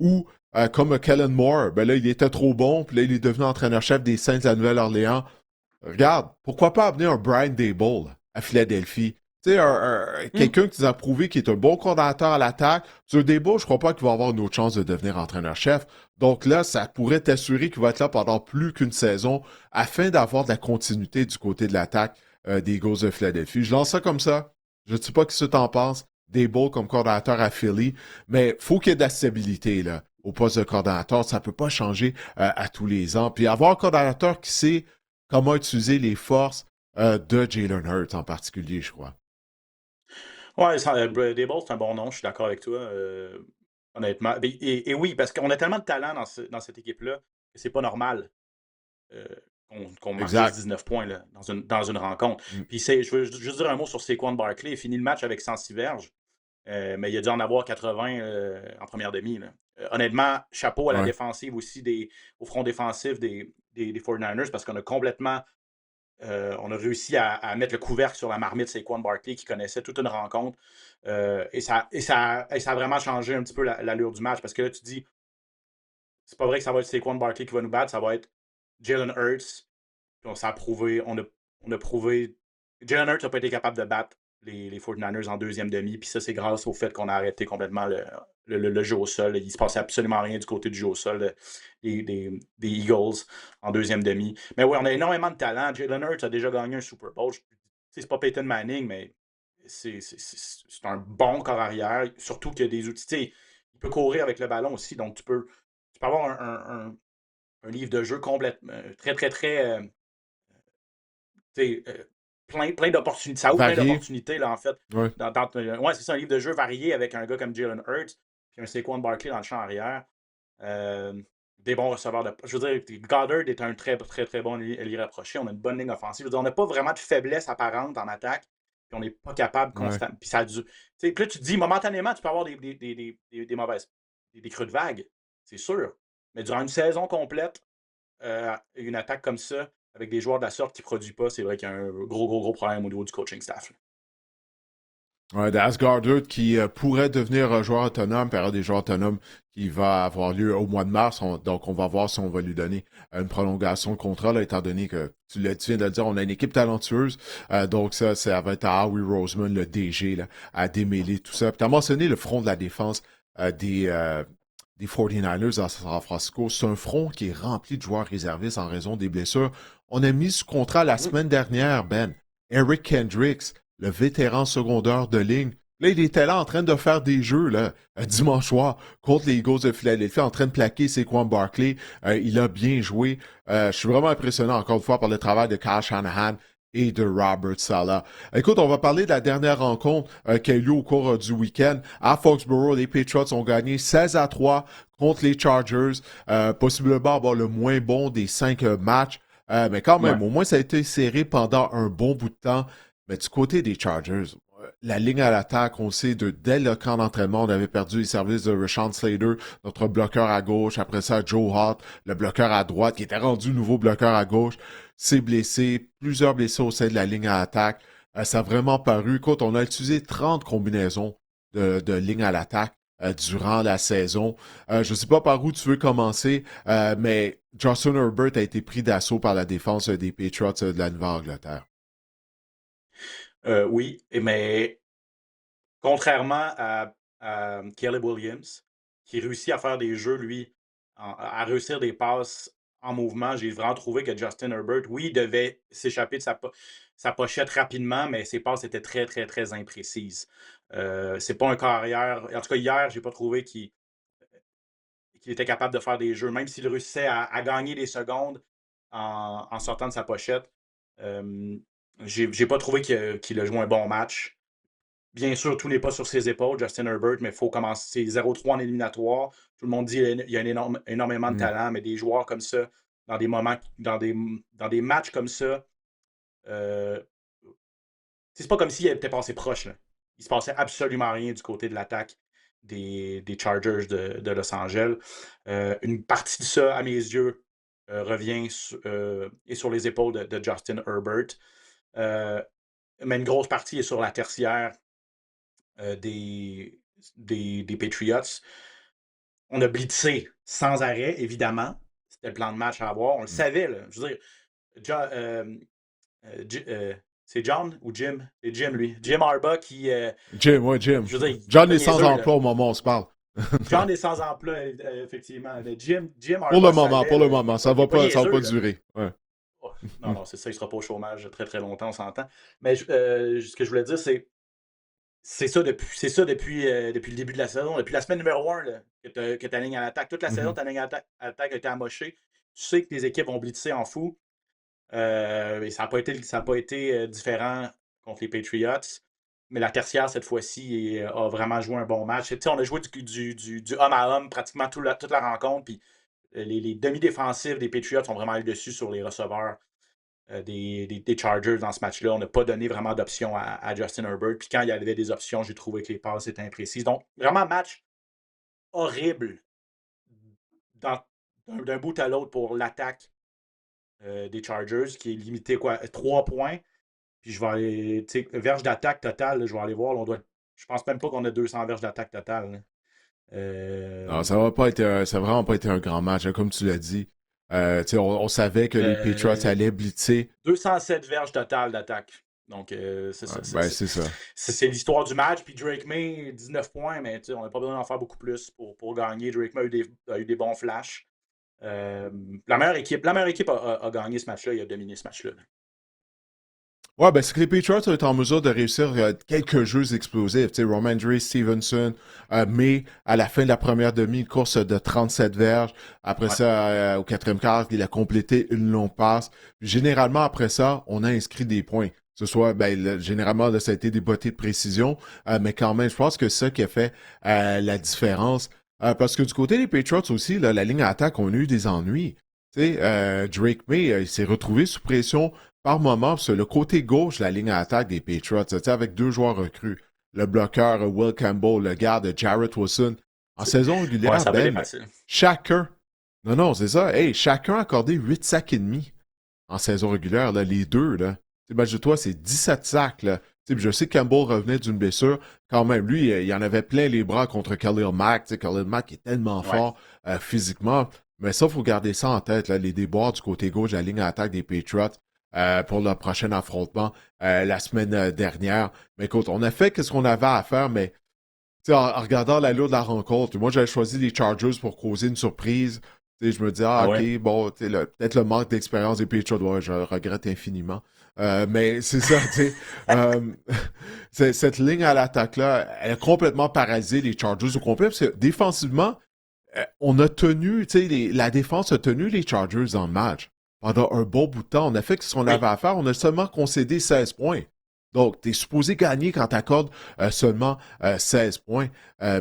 ou comme Kellen Moore, ben là, il était trop bon, puis là, il est devenu entraîneur-chef des Saints de la Nouvelle-Orléans. Regarde, pourquoi pas amener un Brian Daboll à Philadelphie? Tu sais, quelqu'un qui nous a prouvé qu'il est un bon coordinateur à l'attaque. Sur Daboll, je crois pas qu'il va avoir une autre chance de devenir entraîneur-chef. Donc là, ça pourrait t'assurer qu'il va être là pendant plus qu'une saison afin d'avoir de la continuité du côté de l'attaque des Eagles de Philadelphie. Je lance ça comme ça. Je ne sais pas ce que tu en penses. Daboll comme coordinateur à Philly, mais faut qu'il y ait de la stabilité là, au poste de coordinateur. Ça ne peut pas changer à tous les ans. Puis avoir un coordinateur qui sait comment utiliser les forces de Jalen Hurts en particulier, je crois. Ouais, Daboll, c'est un bon nom, je suis d'accord avec toi. Honnêtement. Et oui, parce qu'on a tellement de talent dans cette équipe-là que c'est pas normal qu'on marque juste 19 points là, dans une rencontre. Puis je veux juste dire un mot sur Saquon Barkley. Il finit le match avec 106 verges, mais il a dû en avoir 80 en première demi. Là. Honnêtement, chapeau à la défensive aussi, au front défensif des 49ers, parce qu'on a complètement on a réussi à mettre le couvercle sur la marmite Saquon Barkley qui connaissait toute une rencontre. Et ça a vraiment changé un petit peu l'allure du match. Parce que là, tu dis, c'est pas vrai que ça va être Saquon Barkley qui va nous battre, ça va être Jalen Hurts. Puis on a prouvé. Jalen Hurts n'a pas été capable de battre les 49ers en deuxième demi. Puis ça, c'est grâce au fait qu'on a arrêté complètement le jeu au sol. Il ne se passait absolument rien du côté du jeu au sol des Eagles en deuxième demi. Mais oui, on a énormément de talent. Jalen Hurts a déjà gagné un Super Bowl. C'est pas Peyton Manning, mais c'est un bon corps arrière. Surtout qu'il y a des outils. Il peut courir avec le ballon aussi. Donc, tu peux avoir un livre de jeu complètement très, très, très plein d'opportunités. Ça ouvre plein d'opportunités, là, en fait. Ouais. C'est ça, un livre de jeu varié avec un gars comme Jalen Hurts puis un Saquon Barkley dans le champ arrière. Des bons receveurs de. Je veux dire, Goddard est un très, très, très bon allié rapproché. On a une bonne ligne offensive. Je veux dire, on n'a pas vraiment de faiblesse apparente en attaque. Puis on n'est pas capable constamment. Puis ça a dû. Puis là, tu te dis, momentanément, tu peux avoir des mauvaises. Des creux de vague. C'est sûr. Mais durant une saison complète, une attaque comme ça, avec des joueurs de la sorte qui ne produisent pas, c'est vrai qu'il y a un gros problème au niveau du coaching staff. Ouais, Das Goddard qui pourrait devenir joueur autonome, période des joueurs autonomes qui va avoir lieu au mois de mars. Donc, on va voir si on va lui donner une prolongation de contrat, là, étant donné que tu viens de le dire, on a une équipe talentueuse. Donc, ça va être à Howie Roseman, le DG, là, à démêler tout ça. Tu as mentionné le front de la défense des 49ers à San Francisco. C'est un front qui est rempli de joueurs réservistes en raison des blessures. On a mis sous contrat la semaine dernière, Ben, Eric Kendricks, le vétéran secondaire de ligne. Là, il était là en train de faire des jeux là, dimanche soir contre les Eagles de Philadelphie, en train de plaquer Saquon Barkley. Il a bien joué. Je suis vraiment impressionné encore une fois par le travail de Kyle Shanahan et de Robert Saleh. Écoute, on va parler de la dernière rencontre qui a eu lieu au cours du week-end. À Foxborough, les Patriots ont gagné 16-3 contre les Chargers. Possiblement bon, le moins bon des 5 matchs. Mais quand même, au moins, ça a été serré pendant un bon bout de temps. Mais du côté des Chargers, la ligne à l'attaque, on sait, dès le camp d'entraînement, on avait perdu les services de Rashawn Slater, notre bloqueur à gauche. Après ça, Joe Hart, le bloqueur à droite, qui était rendu nouveau bloqueur à gauche, s'est blessé. Plusieurs blessés au sein de la ligne à l'attaque. Ça a vraiment paru. Écoute, on a utilisé 30 combinaisons de ligne à l'attaque durant la saison. Je ne sais pas par où tu veux commencer, mais Justin Herbert a été pris d'assaut par la défense des Patriots de la Nouvelle-Angleterre. Oui, mais contrairement à Caleb Williams, qui réussit à faire des jeux, lui, à réussir des passes en mouvement, j'ai vraiment trouvé que Justin Herbert, oui, il devait s'échapper de sa pochette rapidement, mais ses passes étaient très, très, très imprécises. C'est pas un carrière. En tout cas, hier, j'ai pas trouvé qu'il était capable de faire des jeux, même s'il réussissait à gagner des secondes en sortant de sa pochette. J'ai pas trouvé qu'il a joué un bon match. Bien sûr, tout n'est pas sur ses épaules, Justin Herbert, mais il faut commencer 0-3 en éliminatoire. Tout le monde dit qu'il y a énormément de talent, mais des joueurs comme ça, dans des moments, dans des matchs comme ça, c'est pas comme s'il était passé proche. Là. Il se passait absolument rien du côté de l'attaque des Chargers de Los Angeles. Une partie de ça, à mes yeux, revient est sur les épaules de Justin Herbert. Mais une grosse partie est sur la tertiaire des Patriots. On a blitzé sans arrêt, évidemment. C'était le plan de match à avoir. On le savait. Là. Je veux dire, c'est John ou Jim? C'est Jim, lui. Jim Harbaugh qui... Jim. Je veux dire, John est sans emploi au moment où on se parle. John est sans emploi, effectivement. Mais Jim Harbaugh pour le moment. Ça va pas durer. Ouais. Oh, non, c'est ça. Il ne sera pas au chômage très, très longtemps, on s'entend. Mais ce que je voulais dire, c'est ça depuis le début de la saison. Depuis la semaine numéro 1 là, que ta ligne à l'attaque. Toute la saison, ta ligne à l'attaque a été amochée. Tu sais que tes équipes vont blitzer en fou. Et ça n'a pas été différent contre les Patriots. Mais la tertiaire, cette fois-ci, a vraiment joué un bon match. On a joué du homme à homme pratiquement toute la rencontre. Puis les demi-défensifs des Patriots ont vraiment eu le dessus sur les receveurs des Chargers dans ce match-là. On n'a pas donné vraiment d'options à Justin Herbert. Puis quand il y avait des options, j'ai trouvé que les passes étaient imprécises. Donc, vraiment, match horrible d'un bout à l'autre pour l'attaque des Chargers, qui est limité 3 points. Puis je vais aller, verge d'attaque totale, là, je vais aller voir. Là, je pense même pas qu'on a 200 verges d'attaque totale. Non, ça n'a vraiment pas été un grand match, hein, comme tu l'as dit. On savait que les Patriots allaient blitzer. 207 verges totales d'attaque. Donc, c'est ça. C'est ça. C'est l'histoire du match. Puis Drake May, 19 points, mais on n'a pas besoin d'en faire beaucoup plus pour gagner. Drake May a eu des bons flashs. La meilleure équipe a gagné ce match-là. Il a dominé ce match-là. Ouais, c'est que les Patriots ont été en mesure de réussir quelques jeux explosifs. Ramondre Stevenson, mais à la fin de la première demi, une course de 37 verges. Après ça, au quatrième quart, il a complété une longue passe. Puis, généralement, après ça, on a inscrit des points. Ce soit, généralement, là, ça a été des bottées de précision, mais quand même, je pense que c'est ça qui a fait la différence. Parce que du côté des Patriots aussi, là, la ligne à attaque, on a eu des ennuis. Drake May, il s'est retrouvé sous pression par moment, sur le côté gauche de la ligne à attaque des Patriots, avec 2 joueurs recrues. Le bloqueur Will Campbell, le garde Jarrett Wilson. En saison régulière, chacun... Non, c'est ça. Hey, chacun a accordé 8 sacs et demi en saison régulière, là, les deux. Là. Imagine-toi, c'est 17 sacs. Là. Je sais que Campbell revenait d'une blessure. Quand même, lui, il en avait plein les bras contre Khalil Mack. Khalil Mack est tellement fort physiquement. Mais ça, il faut garder ça en tête. Là, les déboires du côté gauche de la ligne à attaque des Patriots. Pour le prochain affrontement la semaine dernière. Mais écoute, on a fait ce qu'on avait à faire, mais en regardant l'allure de la rencontre, moi j'avais choisi les Chargers pour causer une surprise. Je me dis, ok, bon, peut-être le manque d'expérience des Patriots, je regrette infiniment. Mais c'est ça, cette ligne à l'attaque-là, elle a complètement paralysé les Chargers au complet, parce que défensivement, on a tenu, la défense a tenu les Chargers dans le match. pendant un bon bout de temps. On a fait ce qu'on avait à faire. On a seulement concédé 16 points. Donc, tu es supposé gagner quand tu accordes seulement 16 points.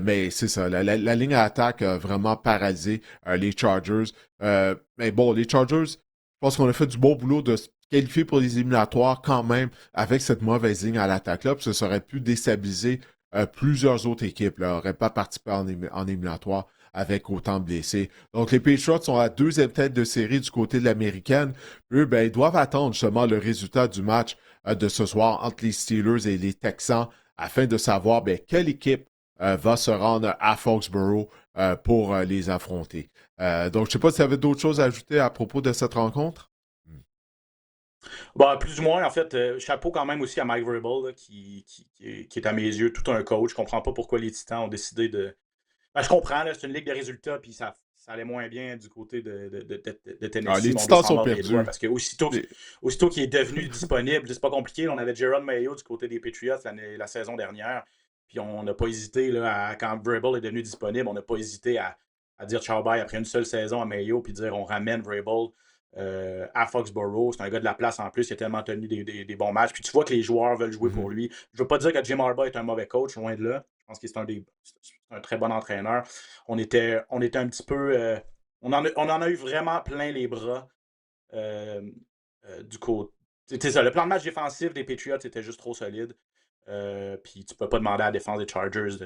Mais c'est ça, la ligne à attaque a vraiment paralysé les Chargers. Mais bon, les Chargers, je pense qu'on a fait du bon boulot de se qualifier pour les éliminatoires quand même avec cette mauvaise ligne à l'attaque-là. Puis ça aurait pu déstabiliser plusieurs autres équipes. N'auraient pas participé en éliminatoire avec autant de blessés. Donc, les Patriots sont à deuxième tête de série du côté de l'américaine. Eux, ben, ils doivent attendre justement le résultat du match de ce soir entre les Steelers et les Texans afin de savoir ben, quelle équipe va se rendre à Foxborough pour les affronter. Donc, je ne sais pas si tu avais d'autres choses à ajouter à propos de cette rencontre. Bon, plus ou moins, en fait, chapeau quand même aussi à Mike Vrabel, là, qui est à mes yeux tout un coach. Je comprends pas pourquoi les Titans ont décidé de. Ben, je comprends, là, c'est une ligue de résultats, puis ça allait moins bien du côté de Ah, Tennessee. les Mais on doit Titans s'en sont mordre les doigts perdus. parce que aussitôt qu'il est devenu disponible, c'est pas compliqué. Là, on avait Jerome Mayo du côté des Patriots la saison dernière, puis on n'a pas hésité, là, quand Vrabel est devenu disponible, on n'a pas hésité à dire ciao bye après une seule saison à Mayo, puis dire on ramène Vrabel à Foxborough. C'est un gars de la place en plus. Il a tellement tenu des bons matchs. Puis tu vois que les joueurs veulent jouer pour lui. Je ne veux pas dire que Jim Harbaugh est un mauvais coach, loin de là. Je pense que c'est un très bon entraîneur. On était un petit peu. On en a eu vraiment plein les bras du côté. C'est ça, le plan de match défensif des Patriots était juste trop solide. Puis tu peux pas demander à la défense des Chargers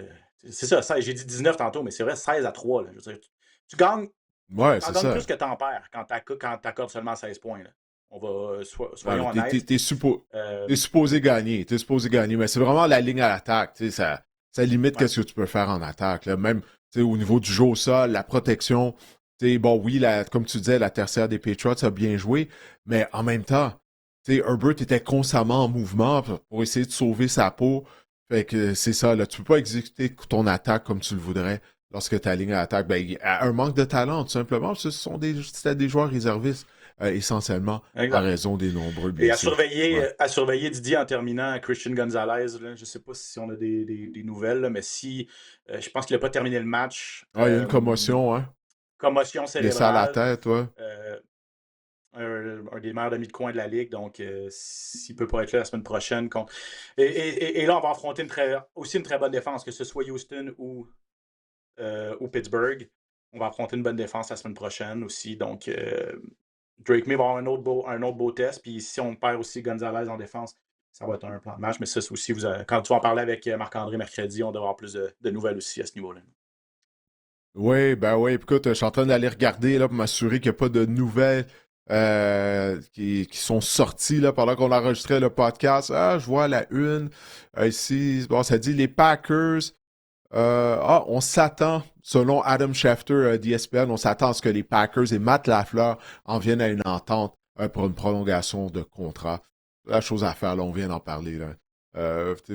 c'est ça, j'ai dit 19 tantôt, mais c'est vrai, 16-3. Là. Je veux dire, tu gagnes. Ouais, T'en c'est gagnes ça. plus que t'en perds quand t'accordes seulement 16 points. Là. On va, Ouais, soyons honnêtes. t'es supposé gagner. T'es supposé gagner. Mais c'est vraiment la ligne à l'attaque. Ça limite Ouais. qu'est-ce que tu peux faire en attaque. Là. Même au niveau du jeu au sol, la protection. Bon, oui, comme tu disais, la tertiaire des Patriots a bien joué, mais en même temps, Herbert était constamment en mouvement pour essayer de sauver sa peau. Fait que c'est ça, là, tu peux pas exécuter ton attaque comme tu le voudrais lorsque ta ligne à l'attaque, ben, a un manque de talent, tout simplement. C'était des joueurs réservistes, essentiellement, à Exact. raison des nombreux Et blessés. Ouais. à surveiller Didier en terminant, Christian Gonzalez. Là, je sais pas si on a des nouvelles, là, mais si je pense qu'il n'a pas terminé le match. Ah, il y a une commotion, hein? Commotion Blessé à la cérébrale. tête, ouais. Un des meilleurs amis de coin de la Ligue, donc s'il peut pas être là la semaine prochaine. Et là, on va affronter aussi une très bonne défense, que ce soit Houston ou Pittsburgh. On va affronter une bonne défense la semaine prochaine aussi. Donc, Drake May va avoir un autre beau test. Puis si on perd aussi Gonzalez en défense, ça va être un plan de match. Mais ça, c'est aussi, quand tu vas en parler avec Marc-André mercredi, on devra avoir plus de nouvelles aussi à ce niveau-là. Oui, ben oui. Écoute, je suis en train d'aller regarder là, pour m'assurer qu'il n'y a pas de nouvelles qui sont sorties là, pendant qu'on enregistrait le podcast. Ah, je vois la une ici. Bon, ça dit les Packers. On s'attend, selon Adam Schefter d'ESPN, on s'attend à ce que les Packers et Matt Lafleur en viennent à une entente pour une prolongation de contrat. La chose à faire, là, on vient d'en parler.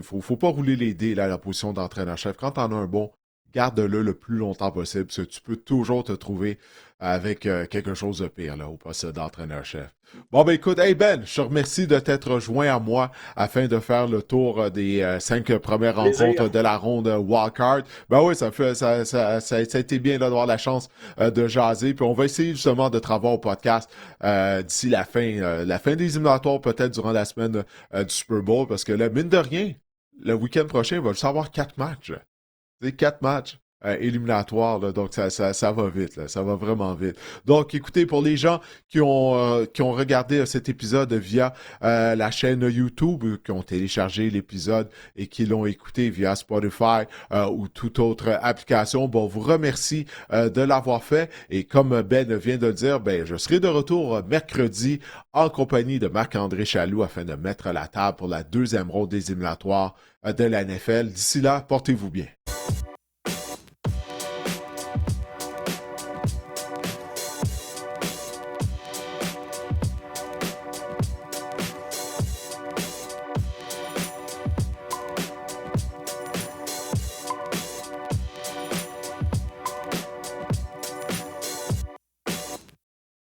Faut pas rouler les dés là, à la position d'entraîneur-chef. Quand t'en as un bon, garde-le le plus longtemps possible, parce que tu peux toujours te trouver avec quelque chose de pire là, au poste d'entraîneur-chef. Bon, ben écoute, hey Ben, je te remercie de t'être joint à moi afin de faire le tour des 5 premières rencontres de la ronde wildcard. Ben oui, ça a été bien là, d'avoir la chance de jaser. Puis on va essayer justement de travailler au podcast d'ici la fin des éliminatoires, peut-être durant la semaine du Super Bowl, parce que là, mine de rien, le week-end prochain, il va juste avoir 4 matchs. C'est 4 matchs éliminatoires, là, donc ça va vite, là, ça va vraiment vite. Donc, écoutez, pour les gens qui ont regardé cet épisode via la chaîne YouTube, qui ont téléchargé l'épisode et qui l'ont écouté via Spotify ou toute autre application, bon, on vous remercie de l'avoir fait. Et comme Ben vient de le dire, ben, je serai de retour mercredi en compagnie de Marc-André Chaloux afin de mettre la table pour la deuxième ronde des éliminatoires de la NFL. D'ici là, portez-vous bien.